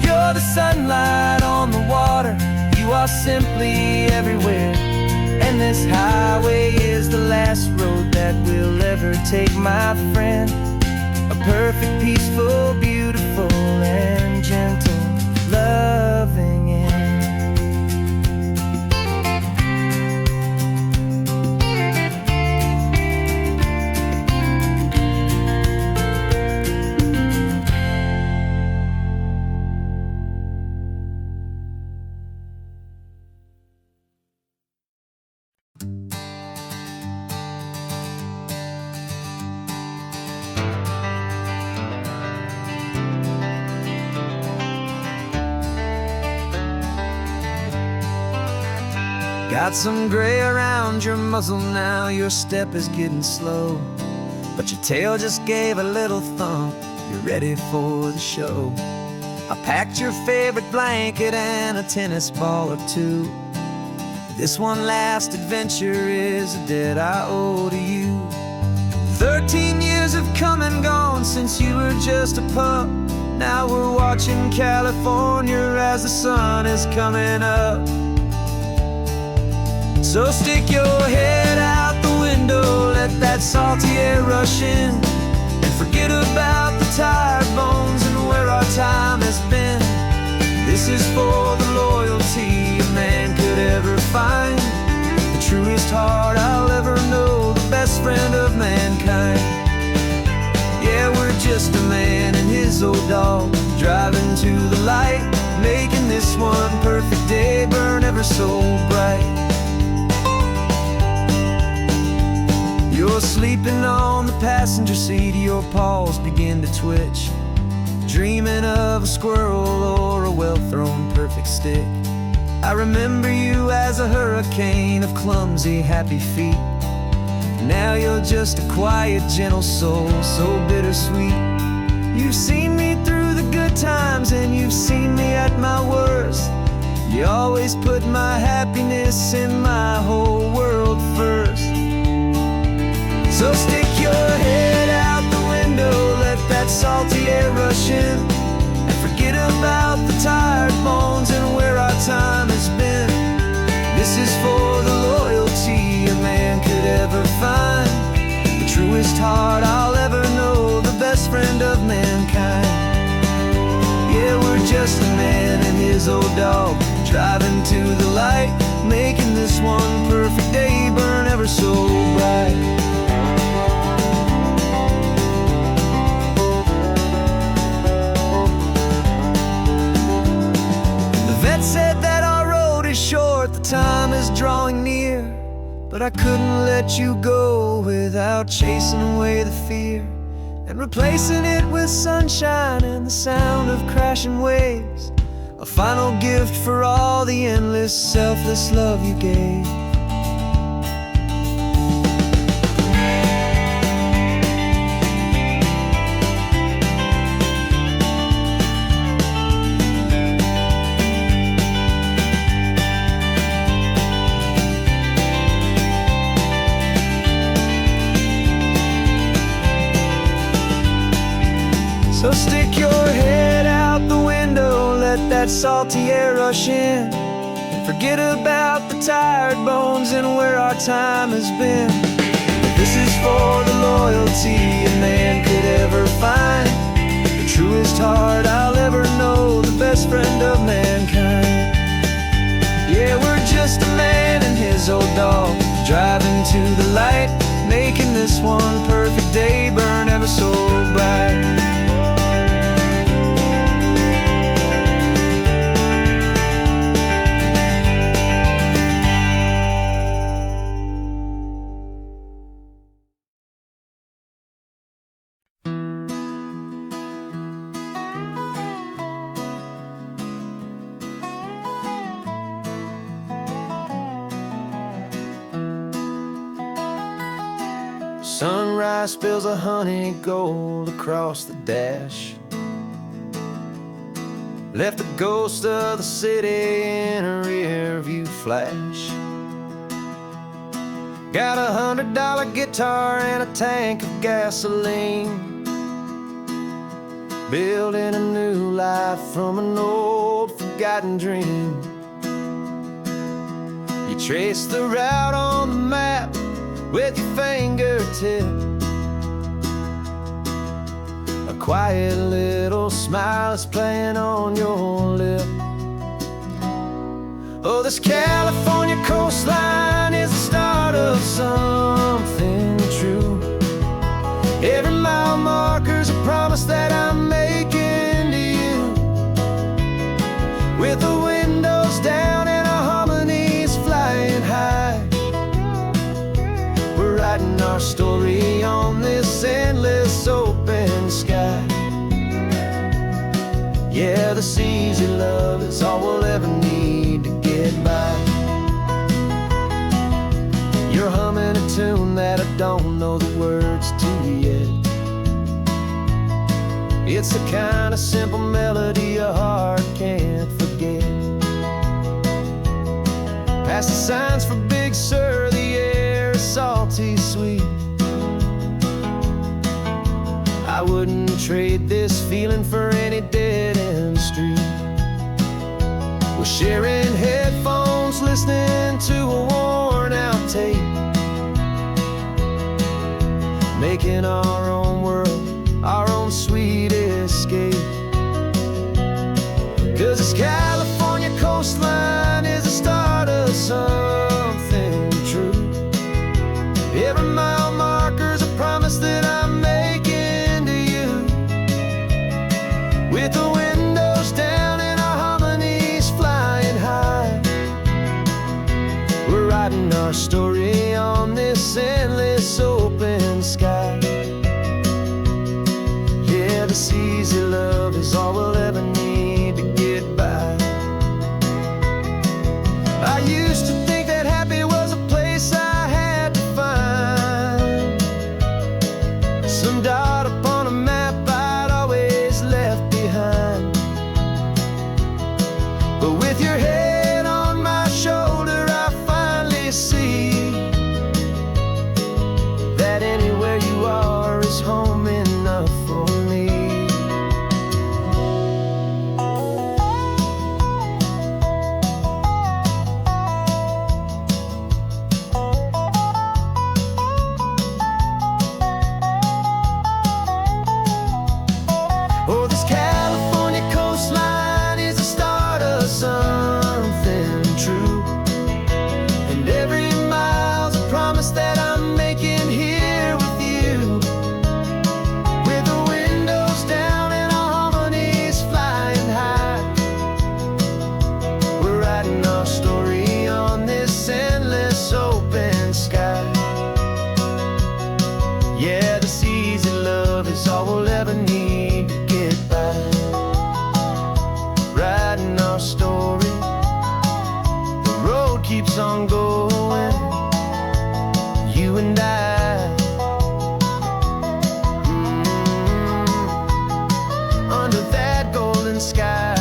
You're the sunlight on the water, you are simply everywhere. And this highway is the last road that we'll ever take, my friend. A perfect, peaceful, beautiful, and gentle, loving end. Got some gray around your muzzle now, your step is getting slow, but your tail just gave a little thump, you're ready for the show. I packed your favorite blanket and a tennis ball or two. This one last adventure is a debt I owe to you. 13 years have come and gone since you were just a pup. Now we're watching California as the sun is coming up. So stick your head out the window, let that salty air rush in, and forget about the tired bones and where our time has been. This is for the loyalty a man could ever find, the truest heart I'll ever know, the best friend of mankind. Yeah, we're just a man and his old dog, driving to the light, making this one perfect day burn ever so bright. You're sleeping on the passenger seat, your paws begin to twitch, dreaming of a squirrel or a well-thrown perfect stick. I remember you as a hurricane of clumsy, happy feet. Now you're just a quiet, gentle soul, so bittersweet. You've seen me through the good times and you've seen me at my worst. You always put my happiness and my whole world first. So stick your head out the window, let that salty air rush in, and forget about the tired bones and where our time has been. This is for the loyalty a man could ever find, the truest heart I'll ever know, the best friend of mankind. Yeah, we're just a man and his old dog, driving to the light, making this one perfect day burn ever so bright. The vet said that our road is short, the time is drawing near, but I couldn't let you go without chasing away the fear and replacing it with sunshine and the sound of crashing waves, a final gift for all the endless, selfless love you gave. So stick your head out the window, let that salty air rush in, and forget about the tired bones and where our time has been. This is for the loyalty a man could ever find, the truest heart I'll ever know, the best friend of mankind. Yeah, we're just a man and his old dog, driving to the light, making this one perfect day burn ever so bright. Sunrise spills a honey gold across the dash, left the ghost of the city in a rear view flash. Got $100 guitar and a tank of gasoline, building a new life from an old forgotten dream. You trace the route on the map with your fingertip, a quiet little smile is playing on your lip. Oh, this California coastline is the start of something true. Every mile marker's a promise that I'm making to you, with the windows down and our harmonies flying high. Writing our story on this endless open sky. Yeah, this easy love is all we'll ever need to get by. You're humming a tune that I don't know the words to yet. It's the kind of simple melody a heart can't forget. Past the signs for Big Sur, the air is salty sweet. I wouldn't trade this feeling for any dead-end street. We're sharing headphones, listening to a worn-out tape, making our own world, our own sweet escape. 'Cause this California coastline is the start of something true. Every mile marker's a promise that I'm making to you, with the windows down and our harmonies flying high. We're writing our story on this endless open sky. Yeah, this easy love is all we'll ever need to get by. I used to think that happy was a place I had to find, some dot upon a map I'd always left behind. But with your head on my shoulder, I finally see that anywhere you are is home enough for me. keeps on going. You and I, under that golden sky.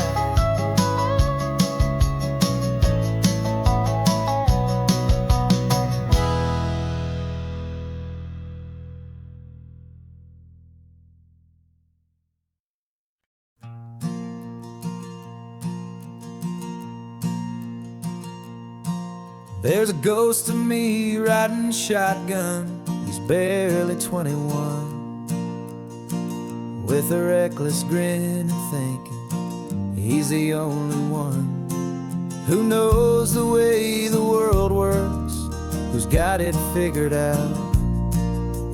There's a ghost of me riding shotgun. He's barely 21, with a reckless grin and thinking he's the only one who knows the way the world works, who's got it figured out.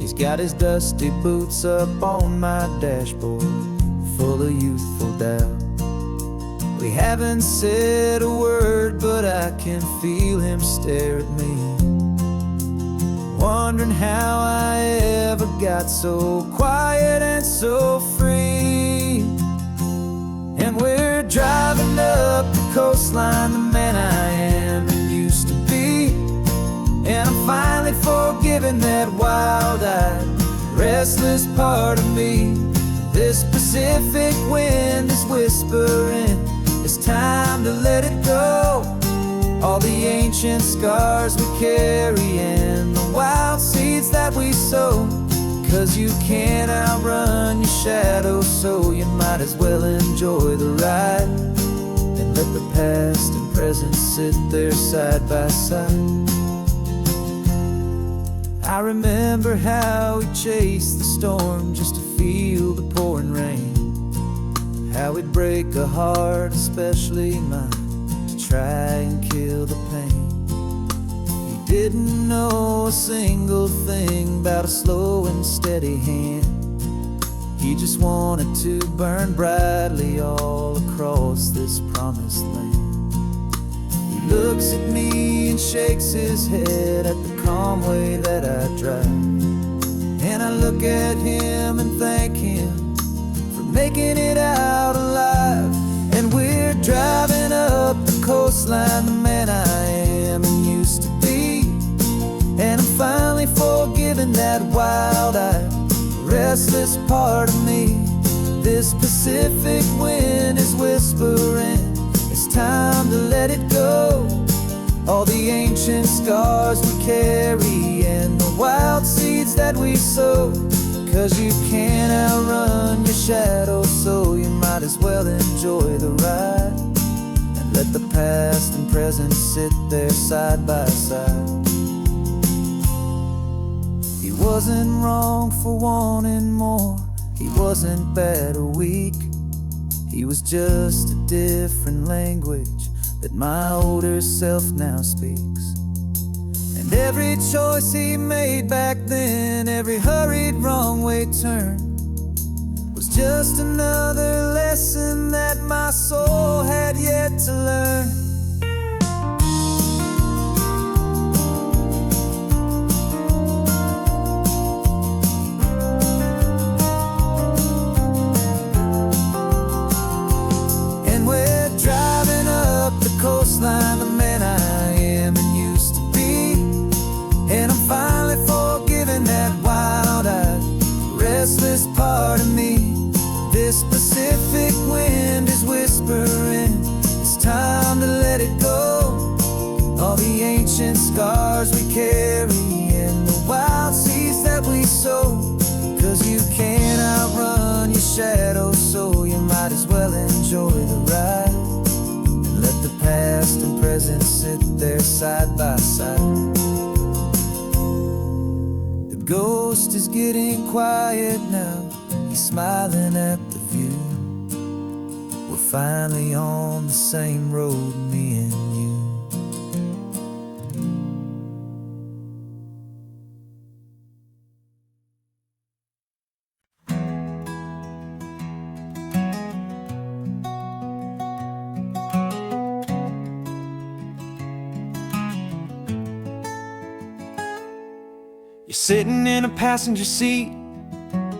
He's got his dusty boots up on my dashboard, full of youthful doubt. We haven't said a word, but I can feel him stare at me, wondering how I ever got so quiet and so free. And we're driving up the coastline, the man I am and used to be. And I'm finally forgiving that wild-eyed, restless part of me. This Pacific wind is whispering, it's time to let it go. All the ancient scars we carry and the wild seeds that we sow. 'Cause you can't outrun your shadow, so you might as well enjoy the ride and let the past and present sit there side by side. I remember how we chased the storm just to feel the pouring rain, how we'd break a heart, especially mine, to try and kill the pain. He didn't know a single thing about a slow and steady hand. He just wanted to burn brightly all across this promised land. He looks at me and shakes his head at the calm way that I drive, and I look at him and thank him making it out alive. And we're driving up the coastline, the man I am and used to be. And I'm finally forgiving that wild-eyed, restless part of me. This Pacific wind is whispering, it's time to let it go. All the ancient scars we carry and the wild seeds that we sow. 'Cause you can't outrun your shadow, so you might as well enjoy the ride and let the past and present sit there side by side. He wasn't wrong for wanting more, he wasn't bad or weak. He was just a different language that my older self now speaks. And every choice he made back then, every hurried wrong way turn, was just another lesson that my soul had yet to learn. And we're driving up the coastline, the man I am and used to be. And I'm finally forgiving that wild-eyed, restless part of me. This Pacific wind is whispering, it's time to let it go. All the ancient scars we carry and the wild seeds that we sow. 'Cause you can't outrun your shadow, so you might as well enjoy the ride and let the past and present sit there side by side. The ghost is getting quiet now, he's smiling at the view. We're finally on the same road, me and you. You're sitting in a passenger seat,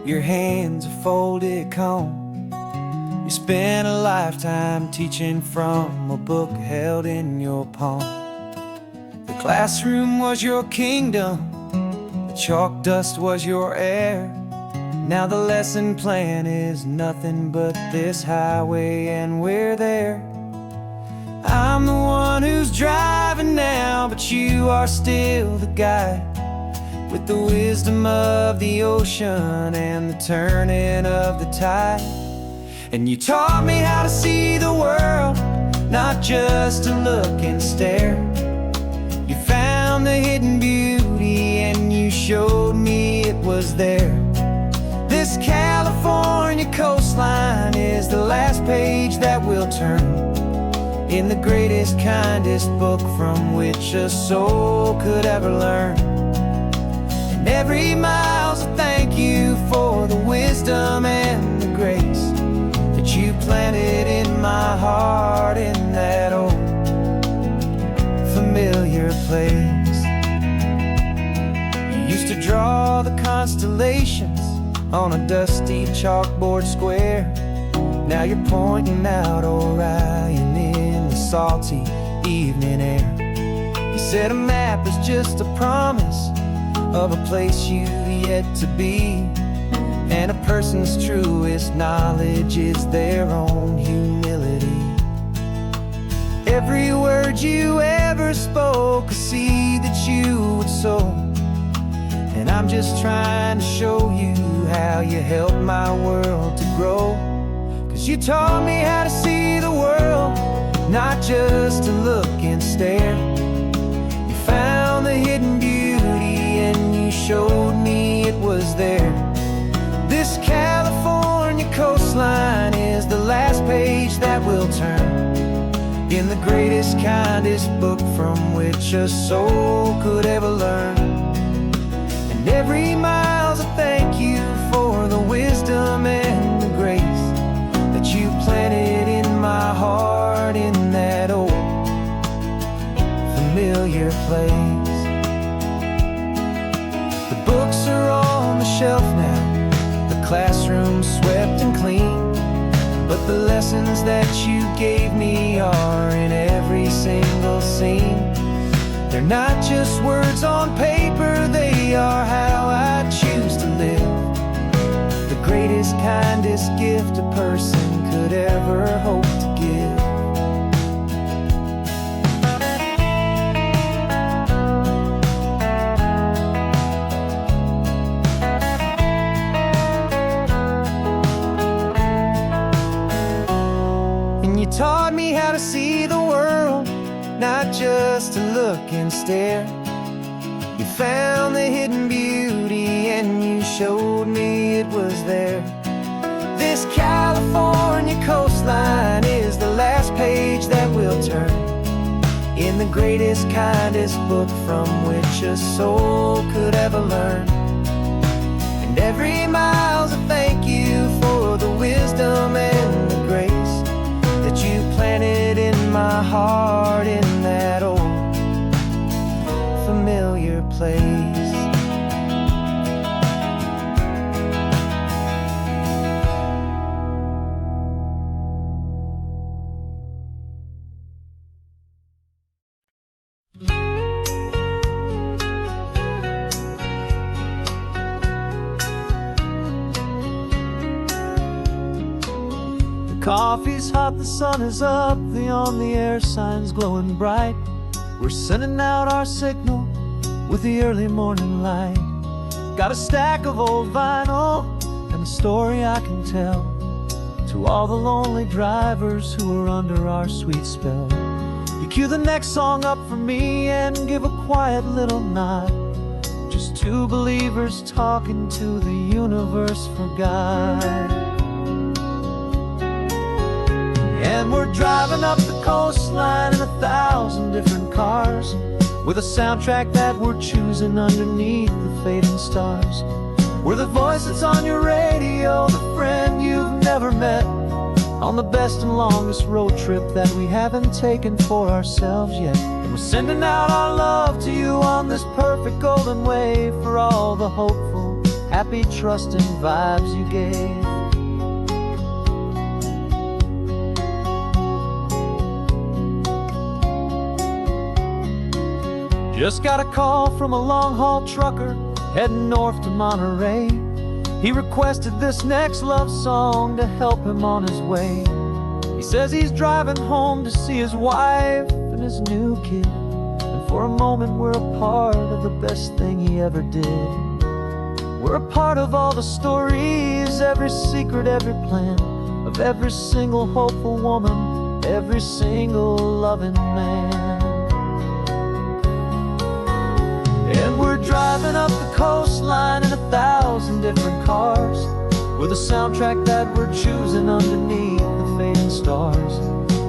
your hands are folded calm. You spent a lifetime teaching from a book held in your palm. The classroom was your kingdom, the chalk dust was your air. Now the lesson plan is nothing but this highway and we're there. I'm the one who's driving now, but you are still the guide, with the wisdom of the ocean and the turning of the tide. And you taught me how to see the world, not just to look and stare. You found the hidden beauty and you showed me it was there. This California coastline is the last page that we'll turn in the greatest, kindest book from which a soul could ever learn. And every mile's a thank you for the wisdom and the grace that you planted in my heart in that old familiar place. You used to draw the constellations on a dusty chalkboard square. Now you're pointing out Orion in the salty evening air. You said a map is just a promise of a place you've yet to be, and a person's truest knowledge is their own humility. Every word you ever spoke, a seed that you would sow, and I'm just trying to show you how you helped my world to grow. 'Cause you taught me how to see the world, not just to look and stare. You found the hidden beauty and you showed me it was there. This California coastline is the last page that we'll turn in the greatest, kindest book from which a soul could ever learn. And every mile's a thank you for the wisdom and the grace that you planted in my heart in that old familiar place. The books are on the shelf now, the classroom swept and clean, but the lessons that you gave me are in every single scene. They're not just words on paper, they are how I choose to live. The greatest, kindest gift a person could ever hope to give. And you taught me how to see the world, not just to look and stare. You found the hidden beauty and you showed me it was there. This California coastline is the last page that we'll turn in the greatest, kindest book from which a soul could ever learn. And every mile's a thank you for the wisdom and the grace that you planted in my heart in that old familiar place. Coffee's hot, the sun is up, the on the air sign's glowing bright. We're sending out our signal with the early morning light. Got a stack of old vinyl and a story I can tell to all the lonely drivers who are under our sweet spell. You cue the next song up for me and give a quiet little nod. Just two believers talking to the universe for God. And we're driving up the coastline in 1,000 different cars, with a soundtrack that we're choosing underneath the fading stars. We're the voice that's on your radio, the friend you've never met, on the best and longest road trip that we haven't taken for ourselves yet. And we're sending out our love to you on this perfect golden wave, for all the hopeful, happy, trusting vibes you gave. Just got a call from a long-haul trucker heading north to Monterey. He requested this next love song to help him on his way. He says he's driving home to see his wife and his new kid, and for a moment we're a part of the best thing he ever did. We're a part of all the stories, every secret, every plan, of every single hopeful woman, every single loving man. And we're driving up the coastline in 1,000 different cars, with a soundtrack that we're choosing underneath the fading stars.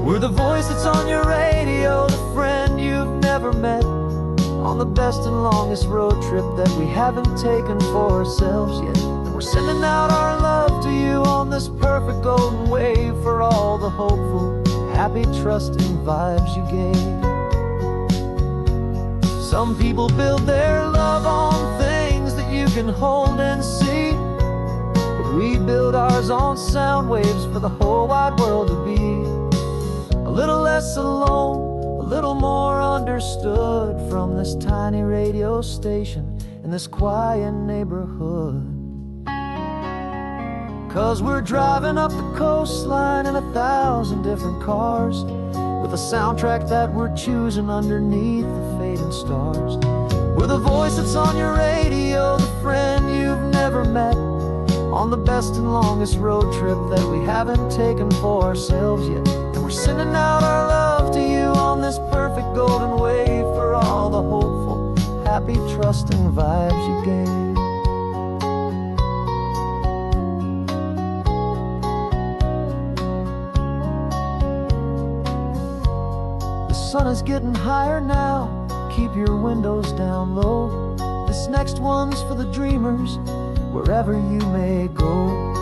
We're the voice that's on your radio, the friend you've never met, on the best and longest road trip that we haven't taken for ourselves yet. And we're sending out our love to you on this perfect golden wave, for all the hopeful, happy, trusting vibes you gave. Some people build their love on things that you can hold and see, but we build ours on sound waves for the whole wide world to be a little less alone, a little more understood, from this tiny radio station in this quiet neighborhood. 'Cause we're driving up the coastline in 1,000 different cars, with a soundtrack that we're choosing underneath the fading stars. We're the voice that's on your radio, the friend you've never met, on the best and longest road trip that we haven't taken for ourselves yet. And we're sending out our love to you on this perfect golden wave, for all the hopeful, happy, trusting vibes you gave. The sun is getting higher now, keep your windows down low. This next one's for the dreamers, wherever you may go.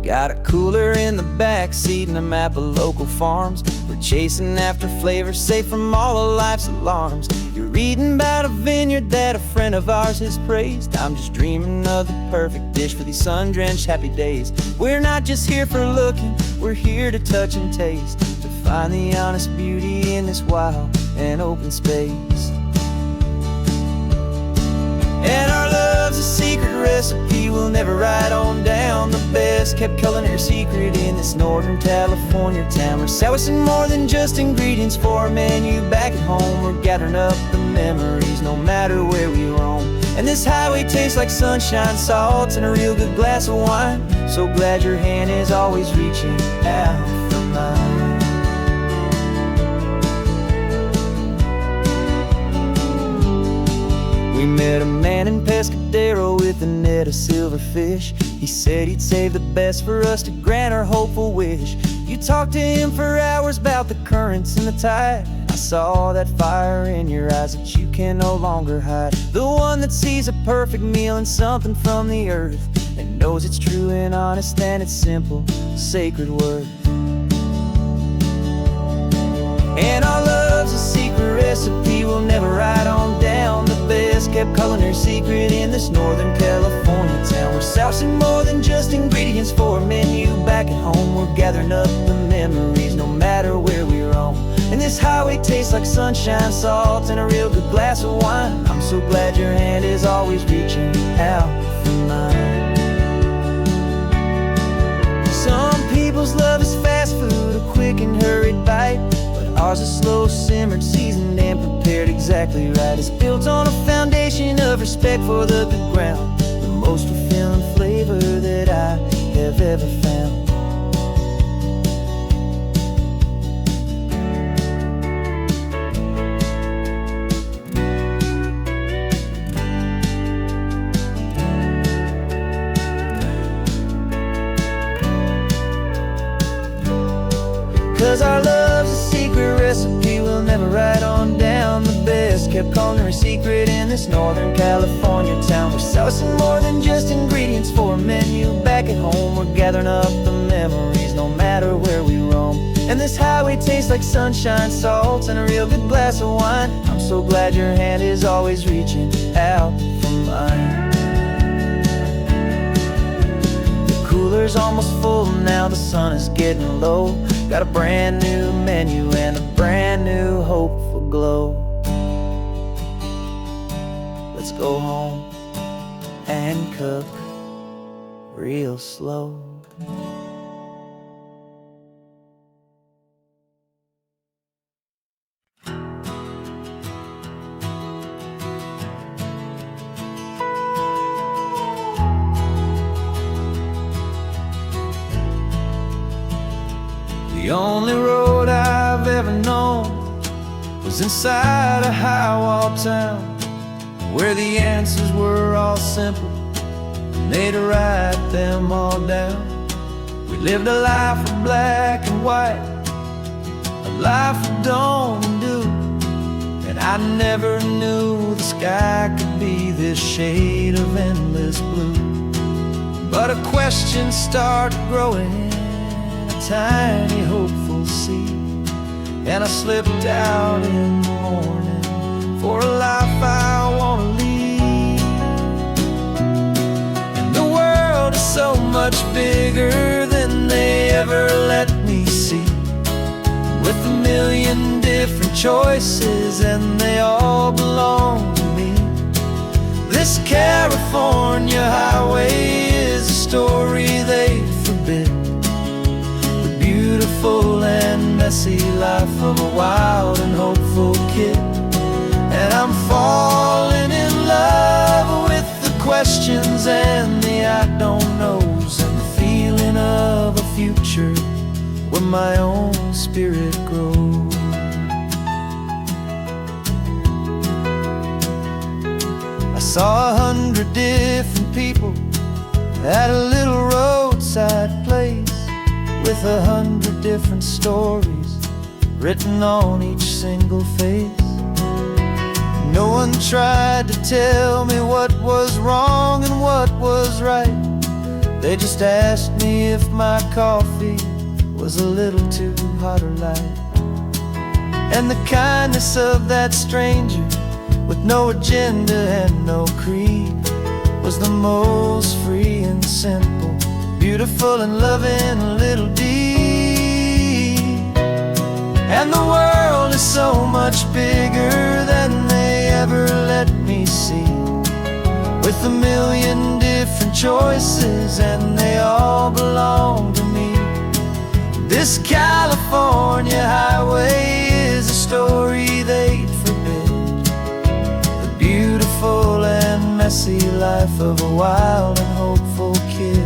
Got a cooler in the back seat and a map of local farms. We're chasing after flavors safe from all of life's alarms. You're reading about a vineyard that a friend of ours has praised. I'm just dreaming of the perfect dish for these sun-drenched happy days. We're not just here for looking, we're here to touch and taste, to find the honest beauty in this wild and open space. And our love's a secret recipe we'll never write on down, the best kept culinary secret in this Northern California town. We're sourcing more than just ingredients for a menu back at home. We're gathering up the memories no matter where we roam. And this highway tastes like sunshine, salt, and a real good glass of wine. So glad your hand is always reaching out for mine. We met a man in Pescadero with a net of silverfish. He said he'd save the best for us to grant our hopeful wish. You talked to him for hours about the currents and the tide. I saw that fire in your eyes that you can no longer hide. The one that sees a perfect meal in something from the earth, and knows it's true and honest and it's simple, sacred worth. And our love's a secret recipe we'll never write on down, the best kept culinary secret in this Northern California town. We're sourcing more than just ingredients for a menu back at home. We're gathering up the memories no matter where we roam. And this highway tastes like sunshine, salt, and a real good glass of wine. I'm so glad your hand is always reaching out for mine. Some people's love is fast food, a quick and hurried bite, but ours is slow simmered, seasoned, and prepared exactly right. It's built on a foundation of respect for the good ground, the most fulfilling flavor that I have ever found. 'Cause our love's a secret recipe we'll will never write on down the best kept culinary secret in this Northern California town. We're sourcing more than just ingredients for a menu. Back at home, we're gathering up the memories, no matter where we roam. And this highway tastes like sunshine, salt, and a real good glass of wine. I'm so glad your hand is always reaching out for mine. The cooler's almost full now, the sun is getting low. Got a brand new menu and a brand new hopeful glow. Let's go home and cook real slow. The only road I've ever known was inside a high-wall town, where the answers were all simple and they'd write them all down. We lived a life of black and white, a life of dawn and dew, and I never knew the sky could be this shade of endless blue. But a question started growing, tiny hopeful seed, and I slipped out in the morning for a life I want to lead. And the world is so much bigger than they ever let me see, with a million different choices and they all belong to me. This California highway is a story they forbid, beautiful and messy life of a wild and hopeful kid. And I'm falling in love with the questions and the I don't knows, and the feeling of a future where my own spirit grows. I saw 100 different people at a little roadside place, with 100 different stories written on each single face. No one tried to tell me what was wrong and what was right. They just asked me if my coffee was a little too hot or light. And the kindness of that stranger, with no agenda and no creed, was the most free and simple, beautiful and loving little deed. And the world is so much bigger than they ever let me see, with a million different choices and they all belong to me. This California highway is a story they'd forbid, the beautiful and messy life of a wild and hopeful kid.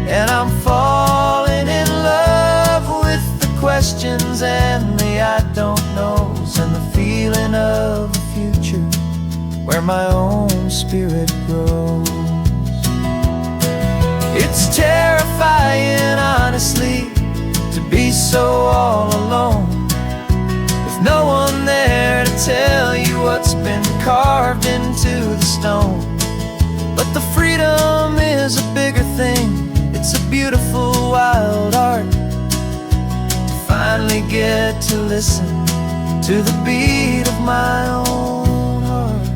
And I'm falling in love with the questions and the I don't knows, and the feeling of a future where my own spirit grows. It's terrifying, honestly, to be so all alone, with no one there to tell you what's been carved into the stone. But the freedom is a bigger thing, it's a beautiful wild art, to finally get to listen to the beat of my own heart.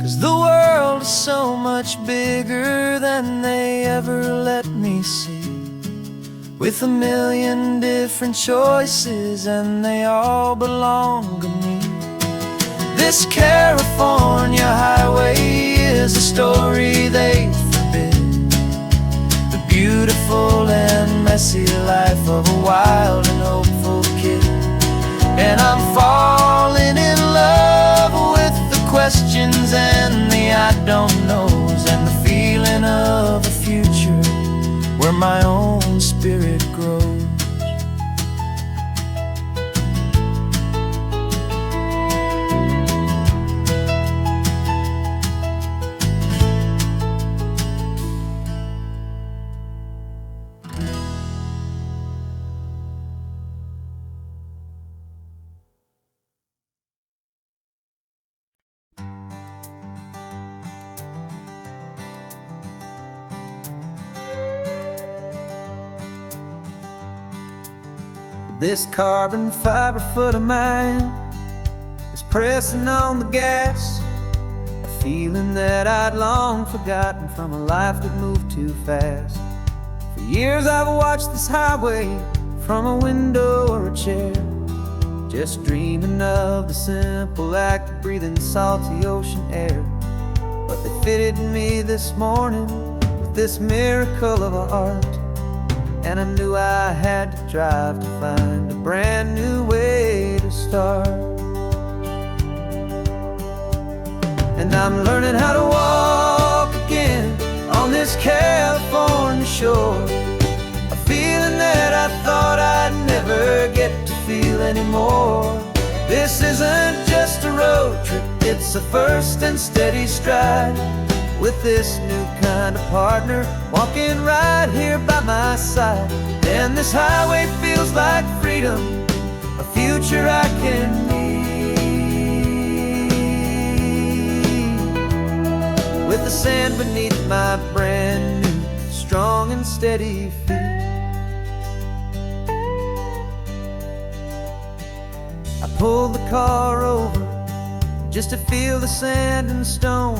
'Cause the world is so much bigger than they ever let me see, with a million different choices and they all belong to me. This California highway is a story they forbid, the beautiful and messy life of a wild and hopeful kid. And I'm falling in love with the questions and the I don't knows, and the feeling of a future where my own spirit grows. This carbon fiber foot of mine is pressing on the gas, a feeling that I'd long forgotten from a life that moved too fast. For years I've watched this highway from a window or a chair, just dreaming of the simple act of breathing salty ocean air. But they fitted me this morning with this miracle of art, and I knew I had to drive to find a brand new way to start. And I'm learning how to walk again on this California shore, a feeling that I thought I'd never get to feel anymore. This isn't just a road trip, it's a first and steady stride, with this new kind of partner walking right here by my side. And this highway feels like freedom, a future I can need, with the sand beneath my brand new strong and steady feet. I pulled the car over just to feel the sand and stone,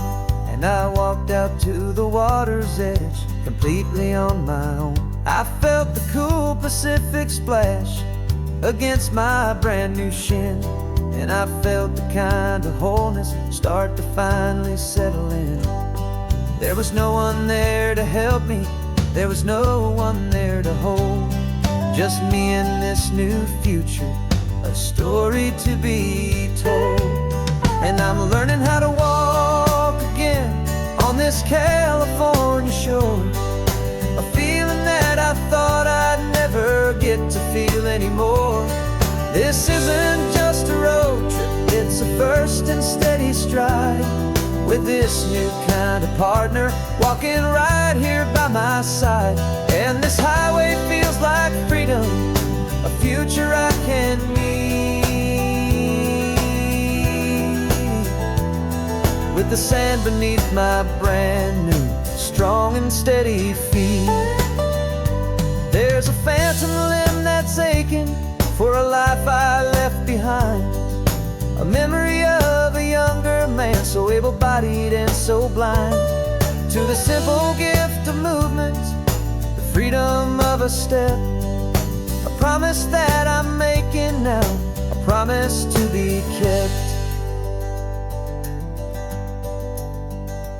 and I walked out to the water's edge completely on my own. I felt the cool Pacific splash against my brand new shin, and I felt the kind of wholeness start to finally settle in. There was no one there to help me, there was no one there to hold, just me and this new future, a story to be told. And I'm learning how to walk again on this California shore, a feeling that I thought I'd never get to feel anymore. This isn't just a road trip, it's a first and steady stride, with this new kind of partner walking right here by my side. And this highway feels like freedom, a future I can need, with the sand beneath my brand new strong and steady feet. There's a phantom limb that's aching for a life I left behind, a memory of a younger man so able-bodied and so blind, to the simple gift of movement, the freedom of a step, a promise that I'm making now, a promise to be kept.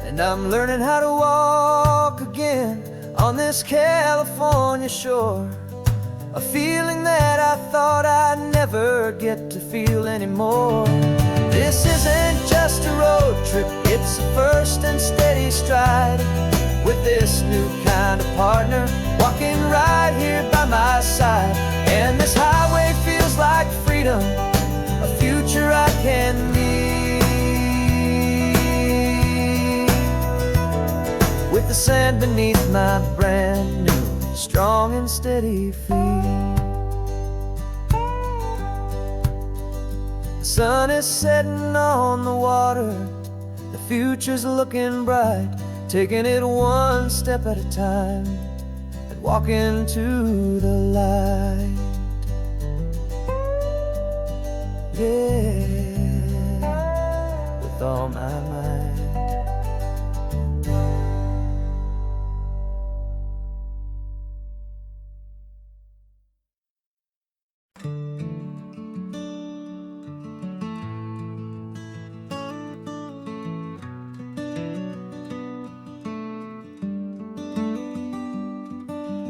And I'm learning how to walk again on this California shore, a feeling that I thought I'd never get to feel anymore. This isn't just a road trip, it's a first and steady stride, with this new kind of partner walking right here by my side. And this highway feels like freedom, a future I can need, with the sand beneath my brand new strong and steady feet. The sun is setting on the water, the future's looking bright, taking it one step at a time and walking to the light. Yeah, with all my might.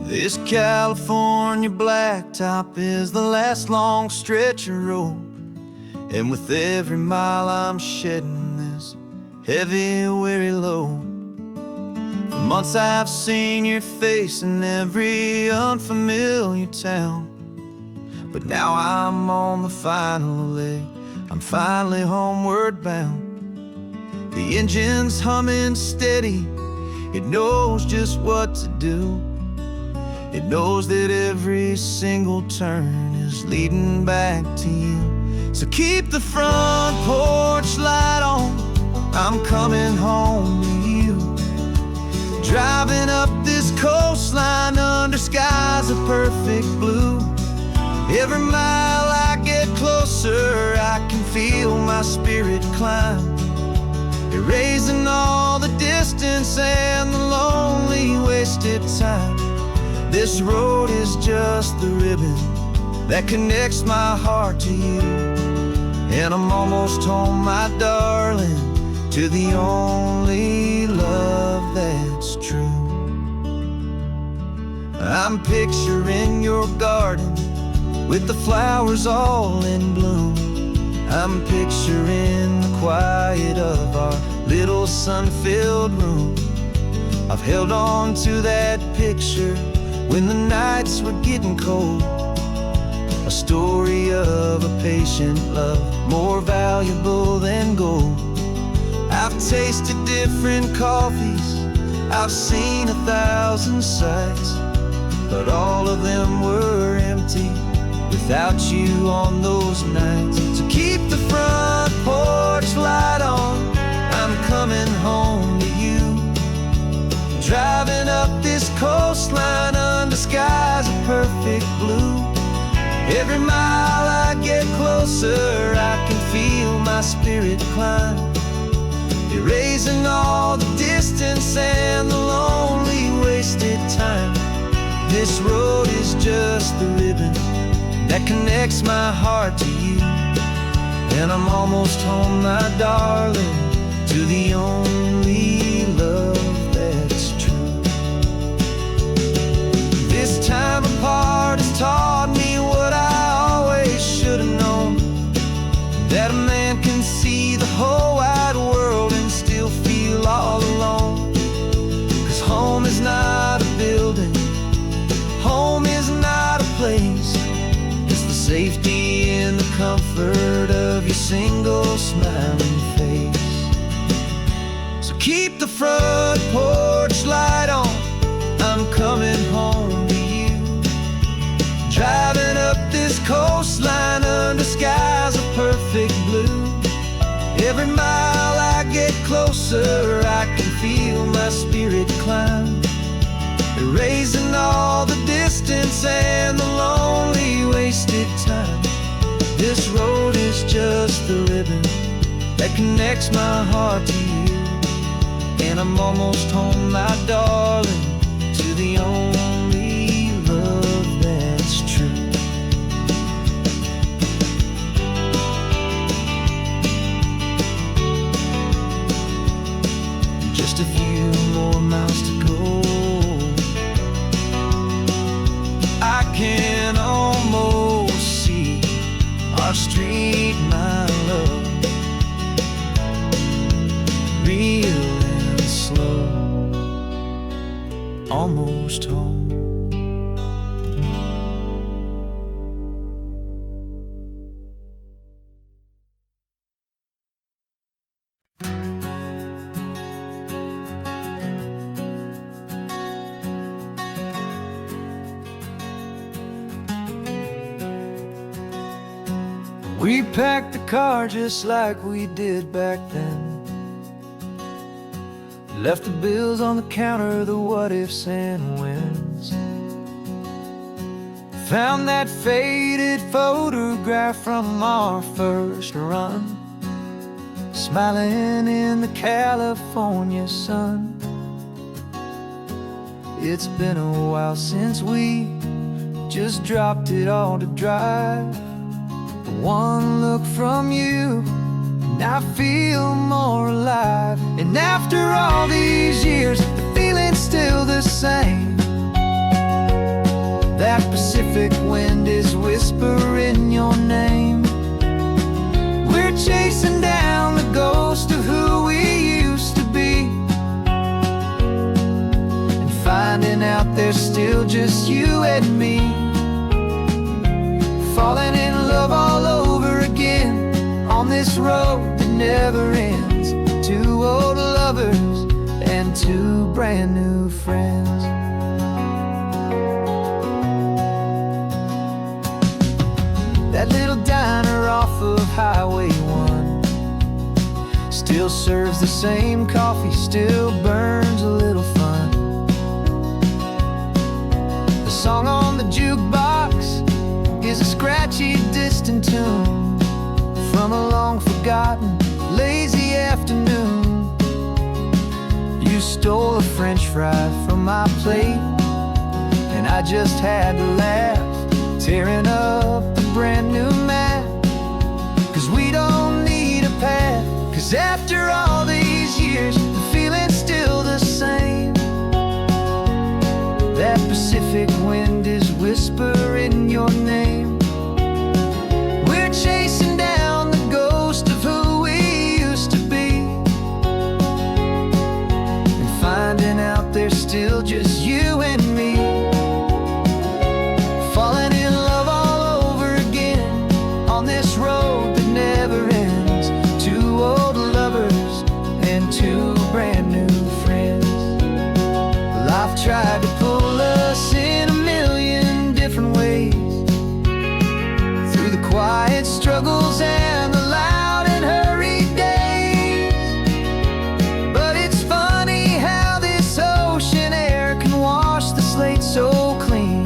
This California blacktop is the last long stretch of road, and with every mile I'm shedding this heavy, weary load. For months I've seen your face in every unfamiliar town, but now I'm on the final leg, I'm finally homeward bound. The engine's humming steady, it knows just what to do. It knows that every single turn is leading back to you. So keep the front porch light on, I'm coming home to you. Driving up this coastline under skies of perfect blue. Every mile I get closer, I can feel my spirit climb, erasing all the distance and the lonely wasted time. This road is just the ribbon that connects my heart to you, and I'm almost home, my darling, to the only love that's true. I'm picturing your garden with the flowers all in bloom. I'm picturing the quiet of our little sun-filled room. I've held on to that picture when the nights were getting cold. A story of a patient love, more valuable than gold. I've tasted different coffees, I've seen 1,000 sights, but all of them were empty without you on those nights. So keep the front porch light on, I'm coming home to you. Driving up this coastline under skies of perfect blue. Every mile I get closer, I can feel my spirit climb, erasing all the distance and the lonely wasted time. This road is just the ribbon that connects my heart to you, and I'm almost home, my darling, to the only love that's true. This time apart has taught me what I always should have known, that a man can see the whole wide world and still feel all alone. 'Cause home is not a building, home is not a place, it's the safety and the comfort of your single smiling face. So keep the front porch light on, I'm coming home to you. Driving up this coastline under skies of perfect blue. Every mile I get closer, I can feel my spirit climb, erasing all the distance and the lonely wasted time. This road is just the ribbon that connects my heart to you, and I'm almost home, my darling, to the only love that's true. Just a few more miles to go, I can almost see our street, my love, real and slow, almost home. We packed the car just like we did back then, left the bills on the counter, the what ifs and whens. Found that faded photograph from our first run, smiling in the California sun. It's been a while since we just dropped it all to drive. One look from you, and I feel more alive. And after all these years, the feeling's still the same. That Pacific wind is whispering your name. We're chasing down the ghost of who we used to be, and finding out there's still just you and me. Falling in love all over again on this road that never ends. Two old lovers and two brand new friends. That little diner off of Highway 1 still serves the same coffee, still burns a little fun. The song on the jukebox is a scratchy, distant tune from a long forgotten, lazy afternoon. You stole a French fry from my plate, and I just had to laugh, tearing up a brand new map. 'Cause we don't need a path, 'cause after all these years, the feeling's still the same. That Pacific wind is whispering your name. We're chasing down the ghost of who we used to be, and finding out there's still just you and me. Falling in love all over again on this road that never ends. Two old lovers and two brand new friends. Life tried to pull us in a million different ways, through the quiet struggles and the loud and hurried days. But it's funny how this ocean air can wash the slate so clean,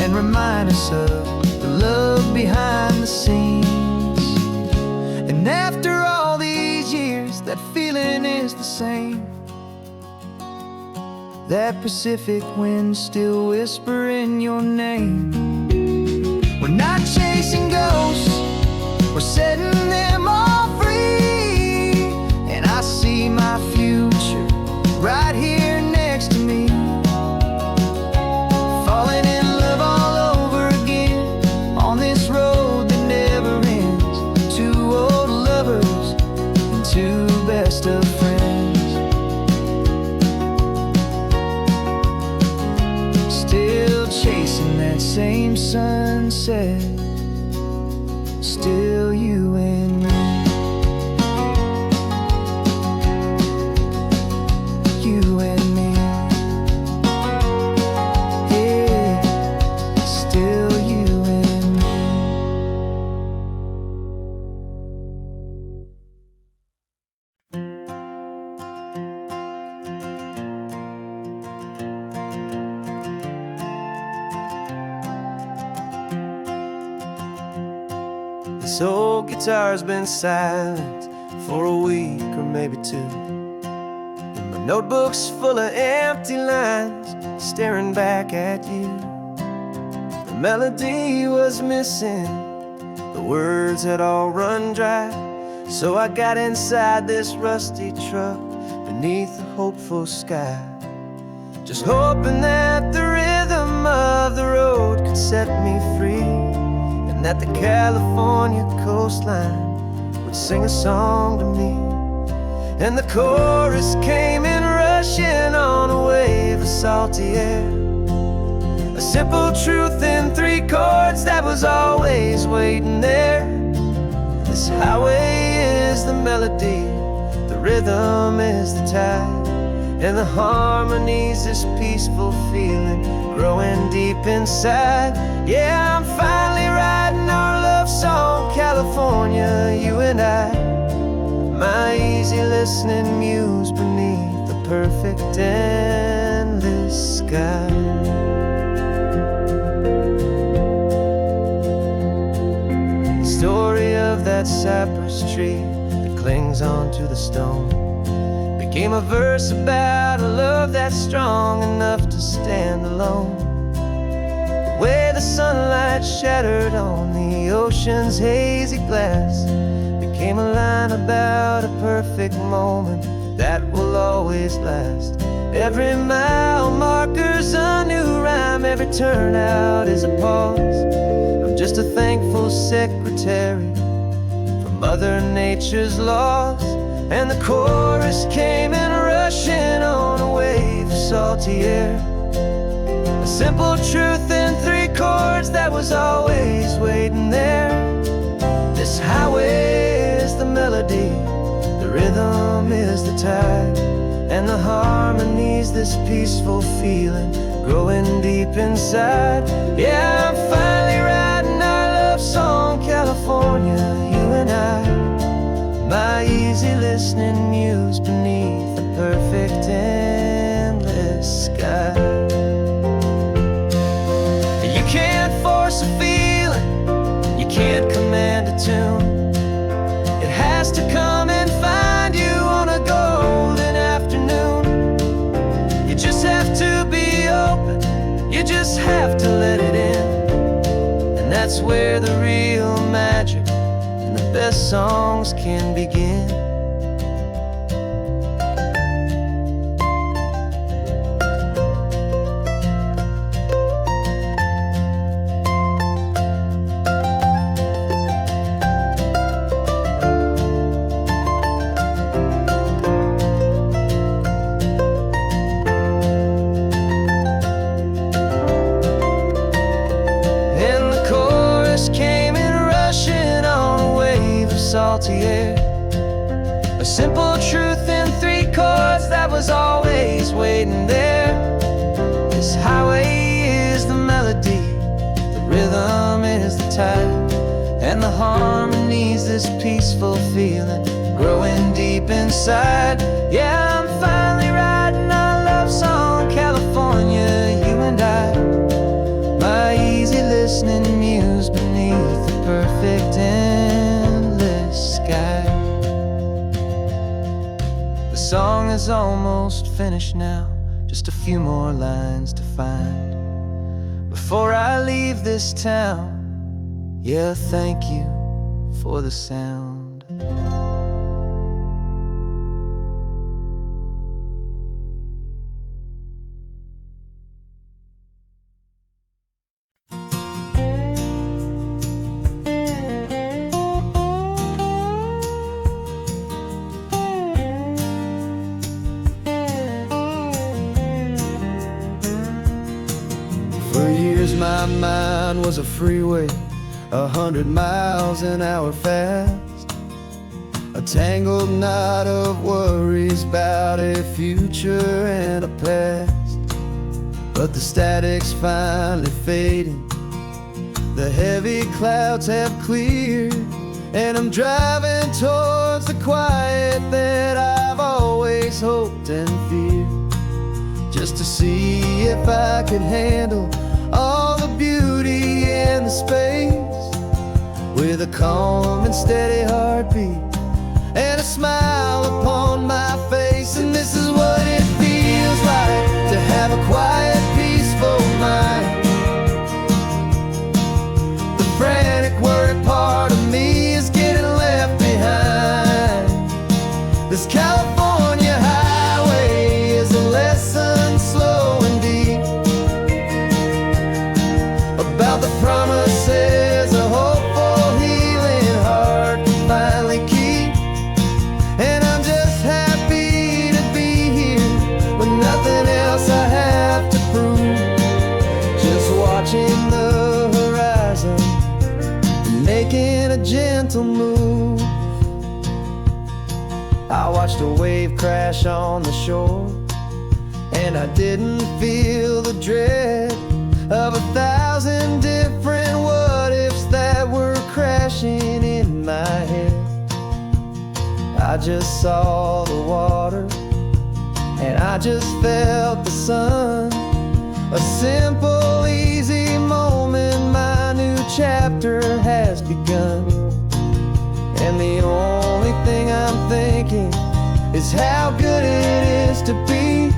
and remind us of the love behind the scenes. And after all these years, that feeling is the same. That Pacific wind still whispering your name. We're not chasing ghosts, we're setting them all free. And I see my future right here next to me. Falling in love all over again on this road that never ends. Two old lovers and two best of friends. Still chasing that same sunset, still you and me. You and me. Yeah, still you and me. This old guitar's been silent for a week or maybe two, and my notebook's full of empty lines staring back at you. The melody was missing, the words had all run dry. So I got inside this rusty truck beneath a hopeful sky, just hoping that the rhythm of the road could set me free, and that the California coastline would sing a song to me. And the chorus came in rushing on a wave of salty air, a simple truth in three chords that was always waiting there. This highway is the melody, the rhythm is the tide, and the harmony's this peaceful feeling growing deep inside. Yeah, I'm finally writing our love song, California, you and I. My easy listening muse beneath the perfect endless sky. The story of that cypress tree that clings onto the stone became a verse about a love that's strong enough to stand alone. The way the sunlight shattered on the ocean's hazy glass became a line about a perfect moment that will always last. Every mile marker's a new rhyme, every turnout is a pause. I'm just a thankful secretary for Mother Nature's laws. And the chorus came in rushing on a wave of salty air, a simple truth in three chords that was always waiting there. This highway is the melody, the rhythm is the tide, and the harmony's this peaceful feeling growing deep inside. Yeah, I'm finally writing our love song, California, you and I. My easy listening muse beneath the perfect endless sky. You can't force a feeling, have to let it in. And that's where the real magic and the best songs can begin. Salty air, a simple truth in 3 chords that was always waiting there. This highway is the melody, the rhythm is the tide, and the harmony's this peaceful feeling growing deep inside. Yeah, I'm finally writing our love song, California, you and I. My easy listening muse beneath the perfect sky. The song is almost finished now, just a few more lines to find before I leave this town. Yeah, thank you for the sound. For years my mind was a freeway, 100 miles an hour fast, a tangled knot of worries about a future and a past. But the static's finally fading, the heavy clouds have cleared, and I'm driving towards the quiet that I've always hoped and feared, just to see if I could handle all the beauty in the space, with a calm and steady heartbeat and a smile upon my face. And this is what it feels like to have a quiet, peaceful mind. The frantic, worried part of me is getting left behind. This California highway is a lesson slow and deep about the promises a hopeful, healing heart can finally keep. And I'm just happy to be here with nothing else I have to prove, just watching the horizon and making a gentle move. I watched a wave crash on the shore, and I didn't feel the dread of 1,000 different what-ifs that were crashing in my head. I just saw the water, and I just felt the sun. A simple, easy moment, my new chapter has begun. And the only thing I'm thinking is how good it is to be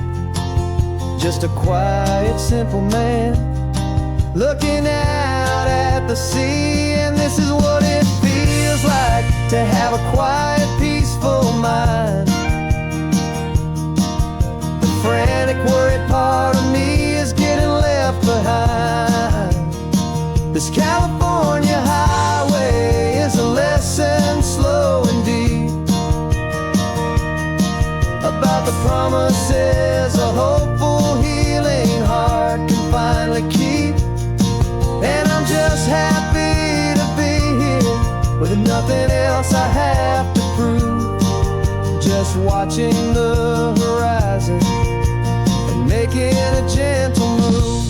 just a quiet, simple man looking out at the sea. And this is what it feels like to have a quiet, peaceful mind. The frantic, worried part of me is getting left behind. This California highway is a lesson slow and deep about the promises a hopeful, healing heart can finally keep. And I'm just happy to be here with nothing else I have to prove, just watching the horizon and making a gentle move.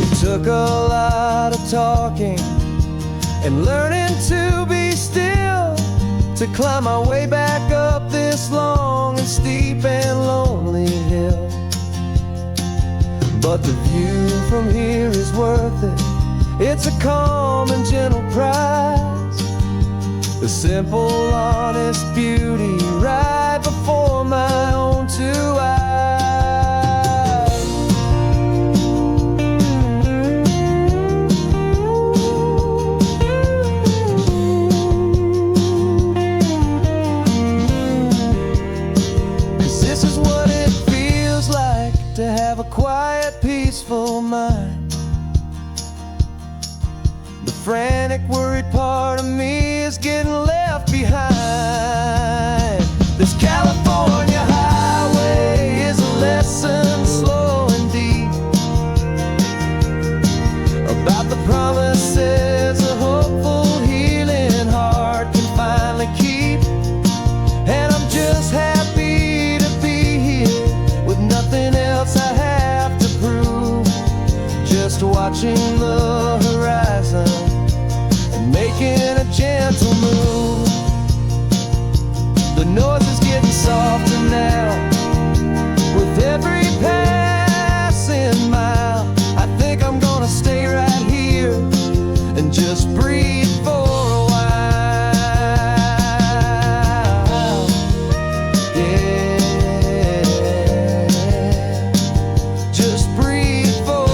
It took a lot of talking and learning to be still to climb my way back up this long and steep and lonely hill. But the view from here is worth it. It's a calm and gentle prize, the simple, honest beauty right before my own 2 eyes. have a quiet, peaceful mind. The frantic, worried part of me is getting left behind. This California highway is a lesson, slow and deep, about the promises a hopeful, healing heart can finally keep. And I'm just happy to be here with nothing else I have to prove, just watching the horizon and making a gentle move. The noise is getting softer now with every passing mile. I think I'm gonna stay right here and just breathe for a while. Yeah, just breathe for a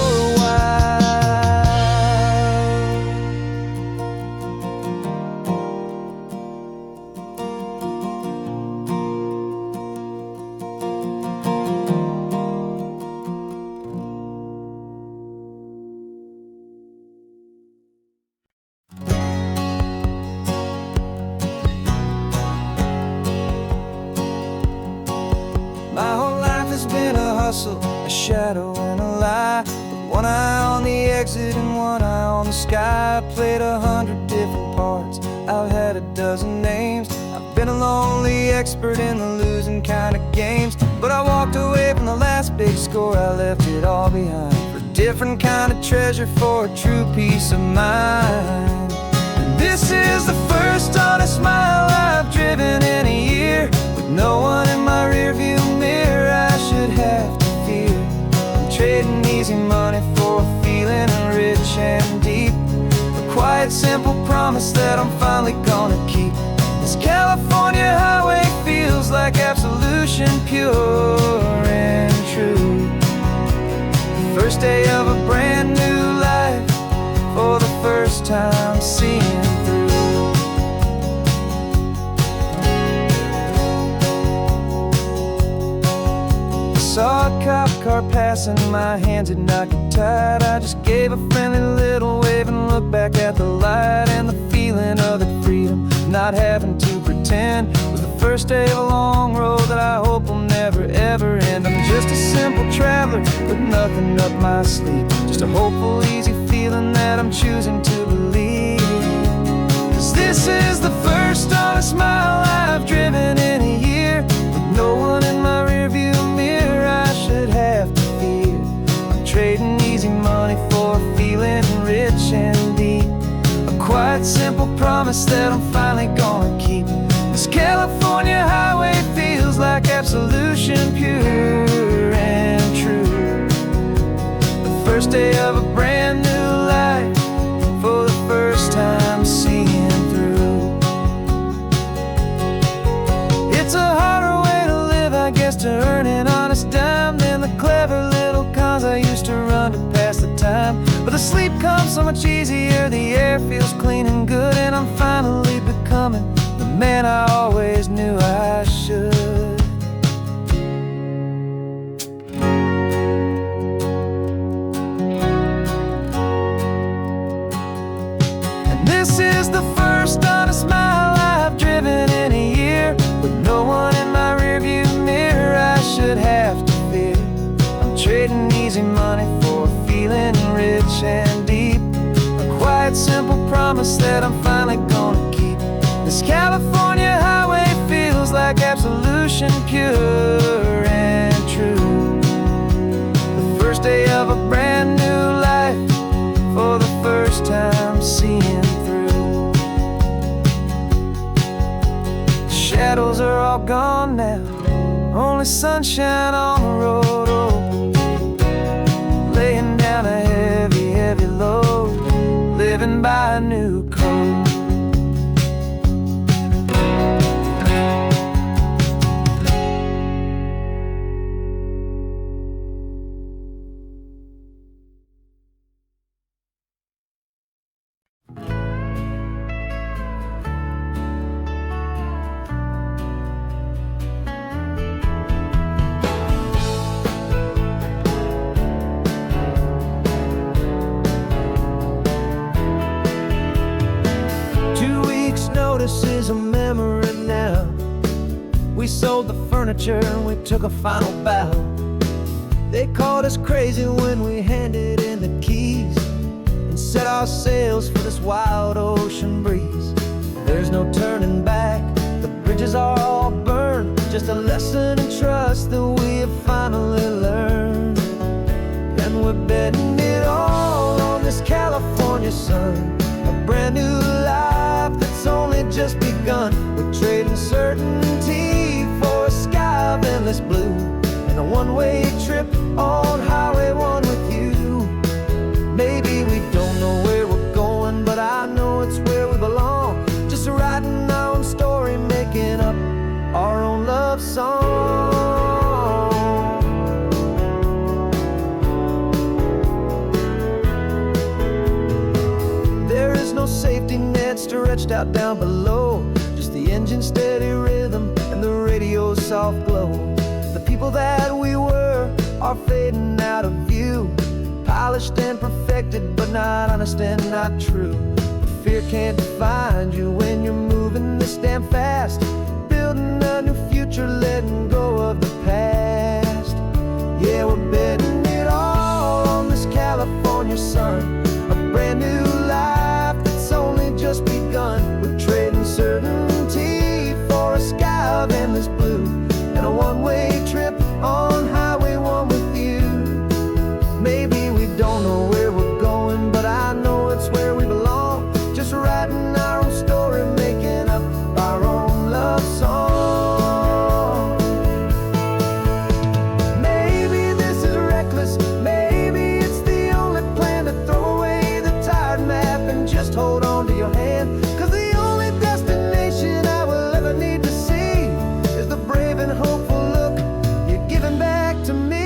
My whole life has been a hustle, a shadow and a lie, with one eye on the exit and one eye on the sky. I played 100 different parts, I've had a dozen names. I've been a lonely expert in the losing kind of games, but I walked away from the last big score. I left it all behind for a different kind of treasure, for a true peace of mind. And this is the first honest mile I've driven in a year, with no one in my rearview mirror I should have to fear. I'm trading easy money for a feeling rich and deep, a quiet, simple promise that I'm finally gonna keep. This California highway feels like absolution, pure and true. The first day of a brand new life, for the first time seeing through. Saw a cop car passing, my hands had not got tied. I just gave a friendly little wave and looked back at the light, and the feeling of the freedom, not having to pretend, was the first day of a long road that I hope will never ever end. I'm just a simple traveler with nothing up my sleeve, just a hopeful, easy feeling that I'm choosing to believe. 'Cause this is the first honest mile I've driven in a year, with no one in my rearview mirror I should have to fear. I'm trading easy money for a feeling rich and deep, a quiet, simple promise that I'm finally gonna keep. This California highway feels like absolution, pure and true. The first day of a brand new life, for the first time seeing through. It's a harder way to live, I guess, to earn an honest dime than the clever little cons I used to run to pass the time. But the sleep comes so much easier, the air feels clean and good, and I'm finally becoming the man I always knew I should. And this is the first honest mile I've driven in a year, with no one in my rearview mirror I should have to fear. I'm trading easy money for a feeling rich and deep, a quiet, simple promise that I'm finally gonna keep. This California highway feels like absolution, pure and true. The first day of a brand new life, for the first time seeing through. The shadows are all gone now, only sunshine on the road. Oh, laying down a heavy, heavy load, living by a new code. this is a memory now. We sold the furniture and we took a final bow. They called us crazy when we handed in the keys and set our sails for this wild ocean breeze. There's no turning back, the bridges are all burned. Just a lesson in trust that we have finally learned. And we're betting it all on this California sun, a brand new life that's only just begun. We're trading certainty for a sky of endless blue and a one-way trip on Highway 1 with you. Maybe we don't know where we're going, but I know it's where we belong. Just writing our own story, making up our own love song. There is no safety net stretched out down below, just the engine's steady rhythm and the radio's soft glow. The people that we were are fading out of view, polished and perfected, but not honest and not true. Fear can't find you when you're moving this damn fast, building a new future, letting go of the past. Yeah, we're betting it all on this California sun, a brand new life that's only just begun. We're trading certainty for a sky of endless blue and a one-way trip on Highway 1 with you. Maybe we don't know where we're going, but I know it's where we belong. Just writing our own story, making up our own love song. Maybe this is reckless, maybe it's the only plan to throw away the tired map and just hold on to your hand. 'Cause the only destination I will ever need to see is the brave and hopeful look you're giving back to me.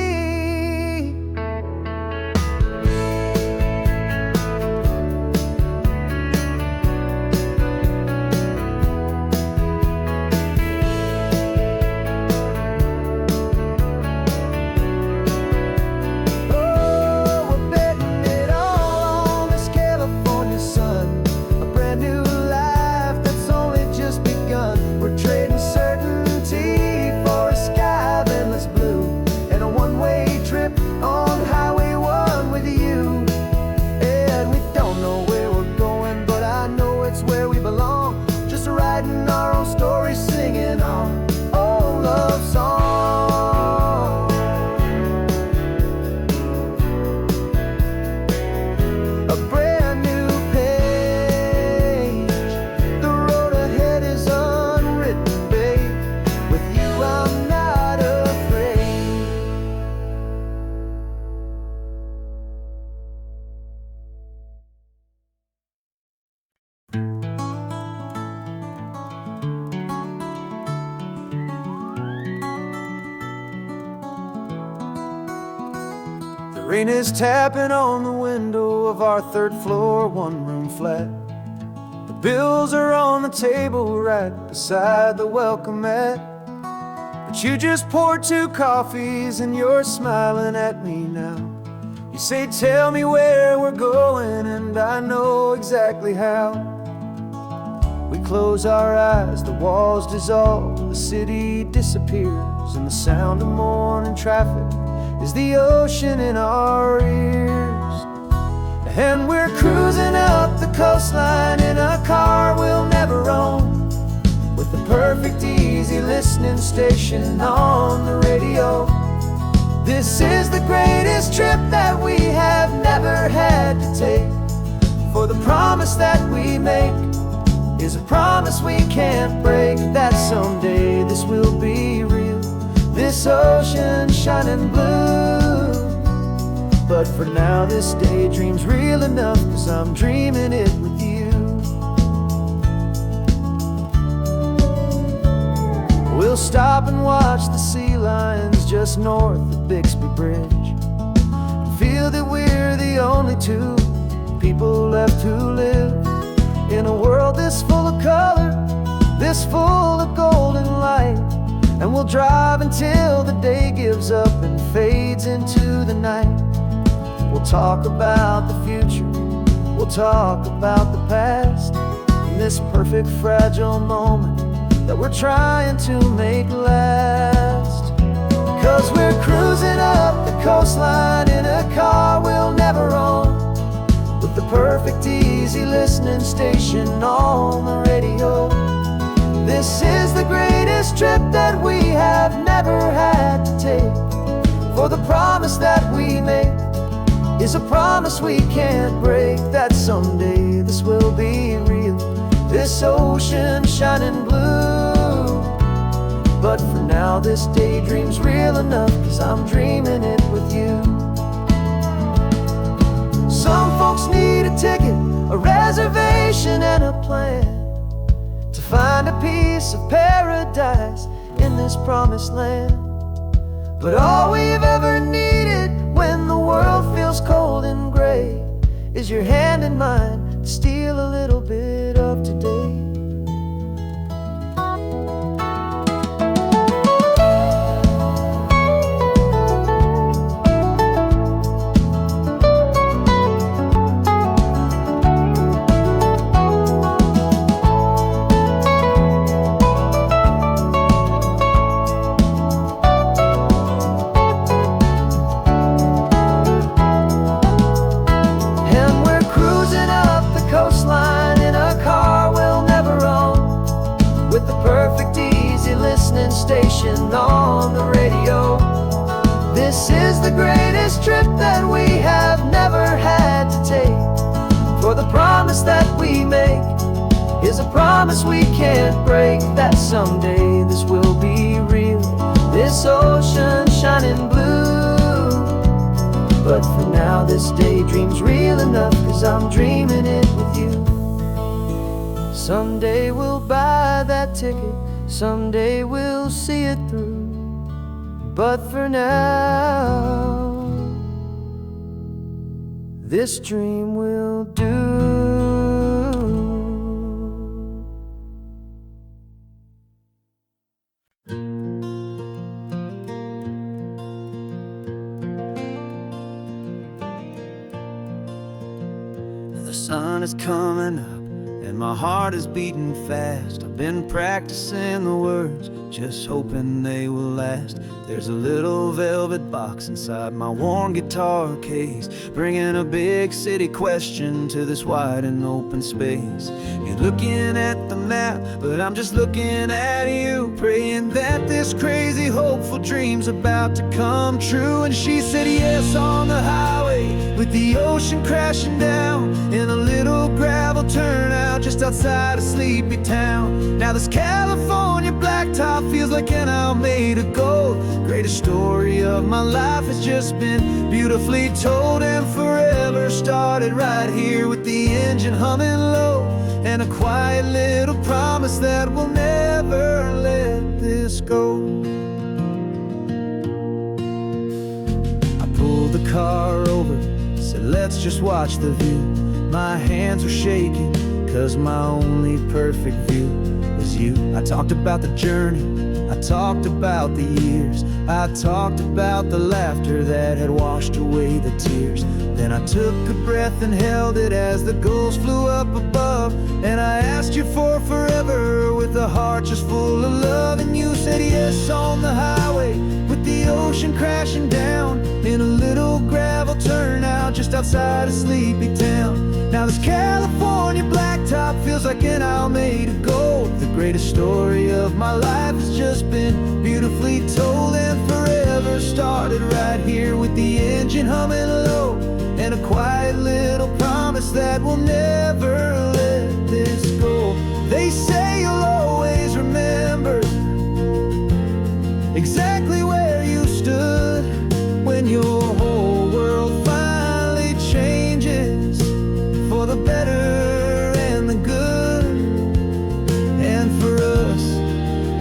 Rain is tapping on the window of our third floor, one-room flat. The bills are on the table right beside the welcome mat. But you just poured 2 coffees and you're smiling at me now. You say, tell me where we're going, and I know exactly how. We close our eyes, the walls dissolve, the city disappears, and the sound of morning traffic is the ocean in our ears. And we're cruising up the coastline in a car we'll never own, with the perfect easy listening station on the radio. This is the greatest trip that we have never had to take, for the promise that we make is a promise we can't break, that someday this will be real, this ocean shining blue. But for now this daydream's real enough, 'cause I'm dreaming it with you. We'll stop and watch the sea lions just north of Bixby Bridge, and feel that we're the only 2 people left who live in a world this full of color, this full of golden light. And we'll drive until the day gives up and fades into the night. We'll talk about the future, we'll talk about the past, from this perfect fragile moment that we're trying to make last. 'Cause we're cruising up the coastline in a car we'll never own, with the perfect easy listening station on the radio. This is the greatest trip that we have never had to take, for the promise that we make is a promise we can't break, that someday this will be real, this ocean shining blue. But for now this daydream's real enough, 'cause I'm dreaming it with you. Some folks need a ticket, a reservation and a plan to find a piece of paradise in this promised land. But all we've ever needed when the world feels cold and gray is your hand in mine to steal a little bit of today. Station on the radio. This is the greatest trip that we have never had to take, for the promise that we make is a promise we can't break, that someday this will be real, this ocean shining blue. But for now this daydream's real enough, 'cause I'm dreaming it with you. Someday we'll buy that ticket, someday we'll see it through. But for now, this dream will do. The sun is coming up and my heart is beating fast. I've been practicing the words, just hoping they will last. There's a little velvet box inside my worn guitar case, bringing a big city question to this wide and open space. You're looking at the map, but I'm just looking at you, praying that this crazy hopeful dream's about to come true. And she said yes on the highway, with the ocean crashing down in a little gravel turnout just outside a sleepy town. Now this California blacktop feels like an isle made of gold. Greatest story of my life has just been beautifully told, and forever started right here with the engine humming low, and a quiet little promise that we'll never let this go. I pulled the car over, said let's just watch the view. My hands were shaking, 'cause my only perfect view was you. I talked about the journey, I talked about the years, I talked about the laughter that had washed away the tears. Then I took a breath and held it as the gulls flew up above, and I asked you for forever with a heart just full of love. And you said yes on the highway, with the ocean crashing down in a little gravel turnout just outside a sleepy town. Now this California blacktop feels like an isle made of gold. The greatest story of my life has just been beautifully told, and forever started right here with the engine humming low, and a quiet little promise that we'll never let this go. They say you'll always remember exactly where you stood when your whole world finally changes for the better and the good. And for us,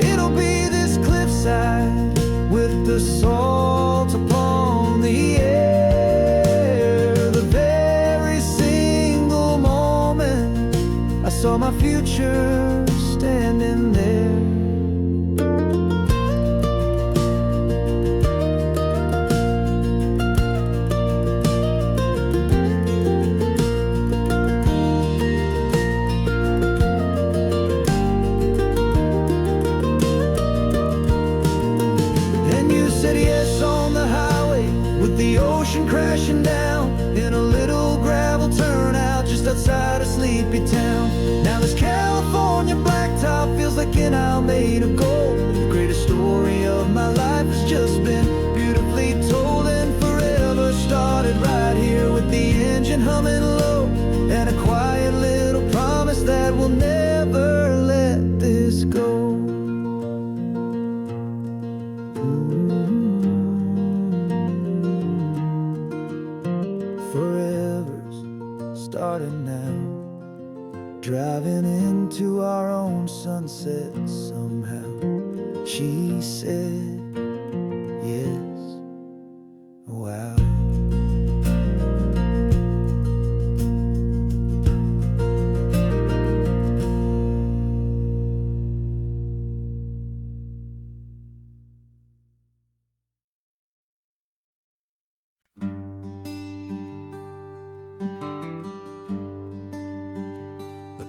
it'll be this cliffside with the salt upon the air. The very single moment I saw my future standing there. the ocean crashing down in a little gravel turnout just outside of Sleepy Town. Now this California blacktop feels like an isle made of gold. The greatest story of my life has just been beautifully told, and forever started right here with the engine humming low, and a quiet little promise that we'll never let this go. Forever's starting now, driving into our own sunset somehow. She said, yes, wow.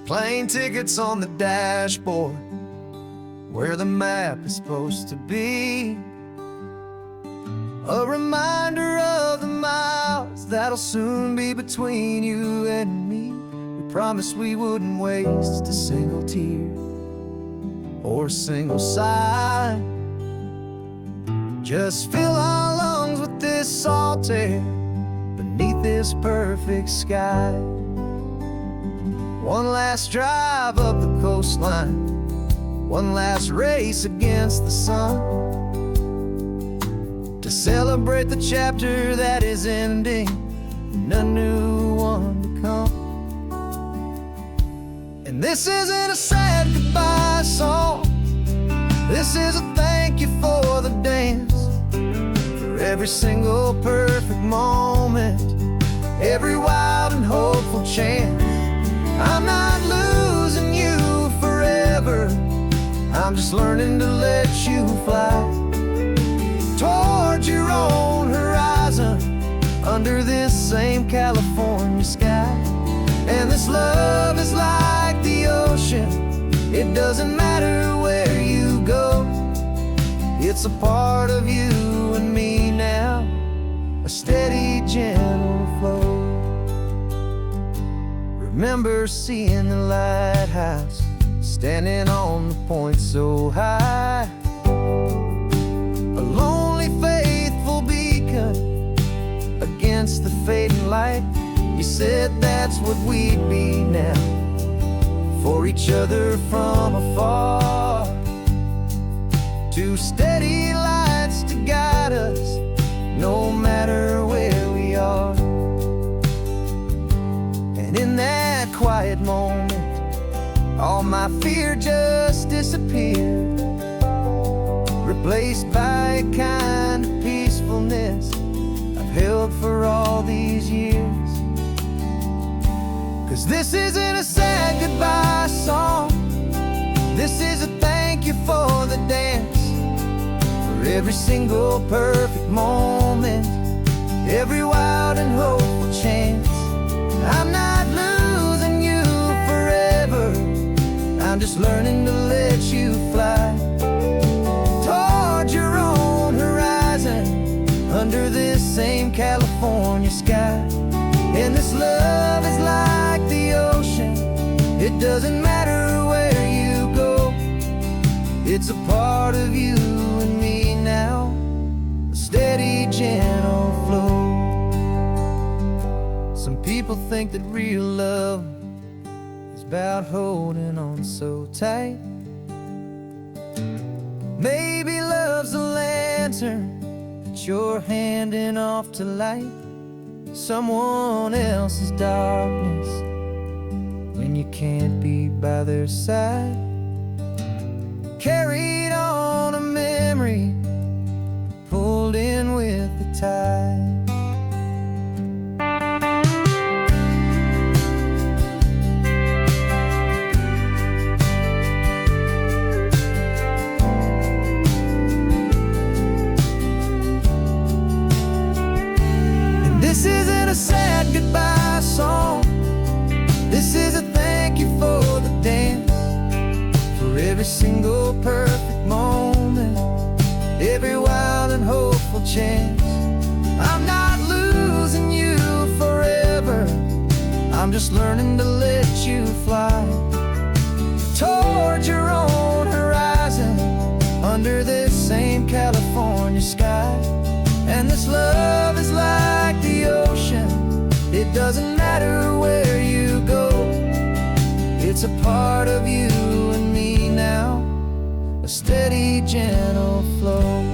Plane tickets on the dashboard, where the map is supposed to be. A reminder of the miles that'll soon be between you and me. We promised we wouldn't waste a single tear or a single sigh. Just fill our lungs with this salt air beneath this perfect sky. One last drive up the coastline, one last race against the sun, to celebrate the chapter that is ending and a new one to come. And this isn't a sad goodbye song, this is a thank you for the dance, for every single perfect moment, every wild and hopeful chance. I'm not losing you forever, I'm just learning to let you fly towards your own horizon, under this same California sky. And this love is like the ocean, it doesn't matter where you go, it's a part of you and me now, a steady, gentle flow. Remember seeing the lighthouse, standing on the point so high, a lonely, faithful beacon against the fading light. You said that's what we'd be now, for each other from afar. Two steady lights to guide us, no matter where we are. And in that quiet moment, all my fear just disappeared, replaced by a kind of peacefulness I've held for all these years. 'Cause this isn't a sad goodbye song, this is a thank you for the dance, for every single perfect moment, every wild and hopeful chance. I'm not losing you forever, I'm just learning to let you fly towards your own horizon, under this same California sky. And this love is like the ocean, it doesn't matter where you go, it's a part of you and me now, a steady, gentle flow. Some people think that real love is about holding on so tight. Maybe love's a lantern that you're handing off to light someone else's darkness when you can't be by their side. Carried on a memory, pulled in with the tide. This isn't a sad goodbye song, this is a thank you for the dance, for every single perfect moment, every wild and hopeful chance. I'm not I'm just learning to let you fly toward your own horizon, under this same California sky. And this love is like the ocean, it doesn't matter where you go. It's a part of you and me now, a steady, gentle flow.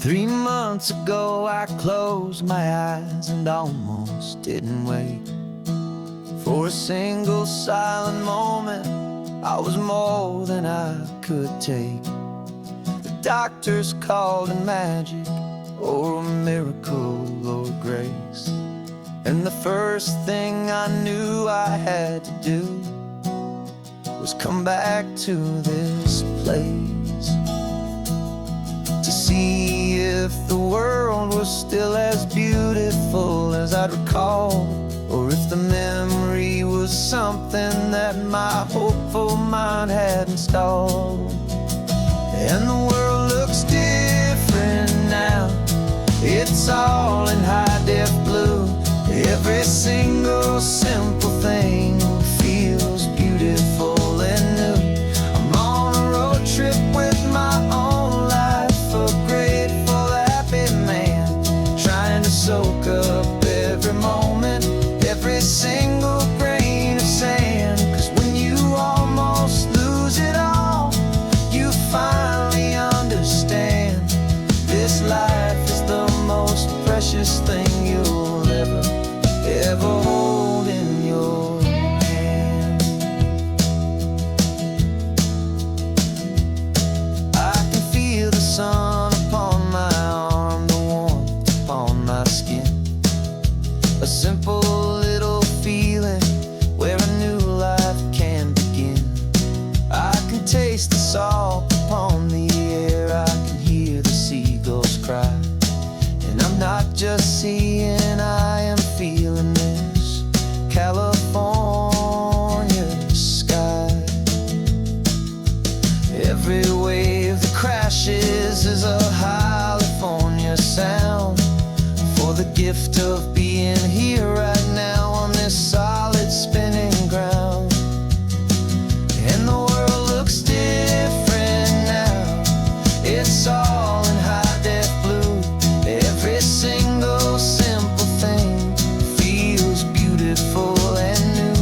Three months ago I closed my eyes and almost didn't wait for a single silent moment. I was more than I could take. The doctors called it magic, or a miracle, or grace. And the first thing I knew I had to do was come back to this place, to see if the world was still as beautiful as I'd recall, or if the memory was something that my hopeful mind had installed. And the world looks different now, it's all in high-def blue. Every single simple thing feels beautiful and new. I'm on a road trip with my own life, a grateful, happy man, trying to soak up every moment, every single grain of sand. 'Cause when you almost lose it all, you finally understand this life is the most precious thing you'll ever hold in your hand. I can feel the sun upon my arm, the warmth upon my skin, a simple little feeling where a new life can begin. I can taste the salt upon the air, I can hear the seagulls cry, and I'm not just seeing, I am feeling this California sky. Every wave that crashes is a California sound, for the gift of being here right now on this solid spinning ground. And the world looks different now, it's all in high-def blue. Every single simple thing feels beautiful and new.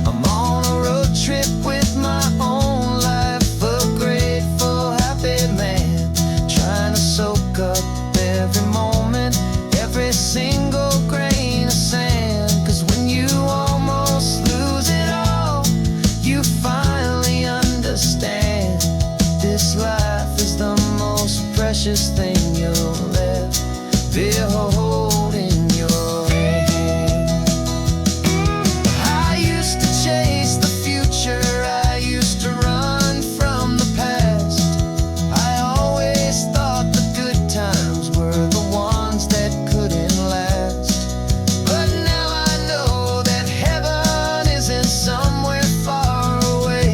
I'm on a road trip with my own life, a grateful, happy man, trying to soak up every moment, every single grain of sand. 'Cause when you almost lose it all, you finally understand this life is the most precious thing you'll ever hold in your hand. I used to chase the future, I used to run from the past. I always thought the good times were the ones that couldn't last. But now I know that heaven isn't somewhere far away.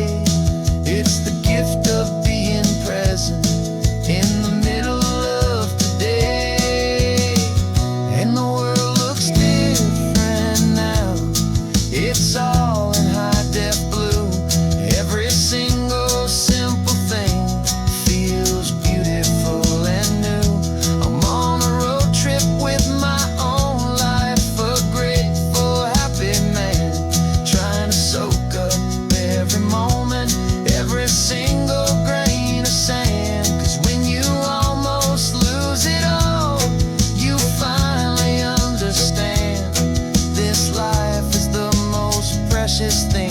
It's the gift of being present in the middle of today. And the world looks different now, it's all in high-def blue. Every single simple thing feels beautiful and new. I'm on a road trip with my own life, a grateful, happy man, trying to soak up every moment, every single grain of sand. 'Cause when you almost lose it all, you finally understand this life is the most precious thing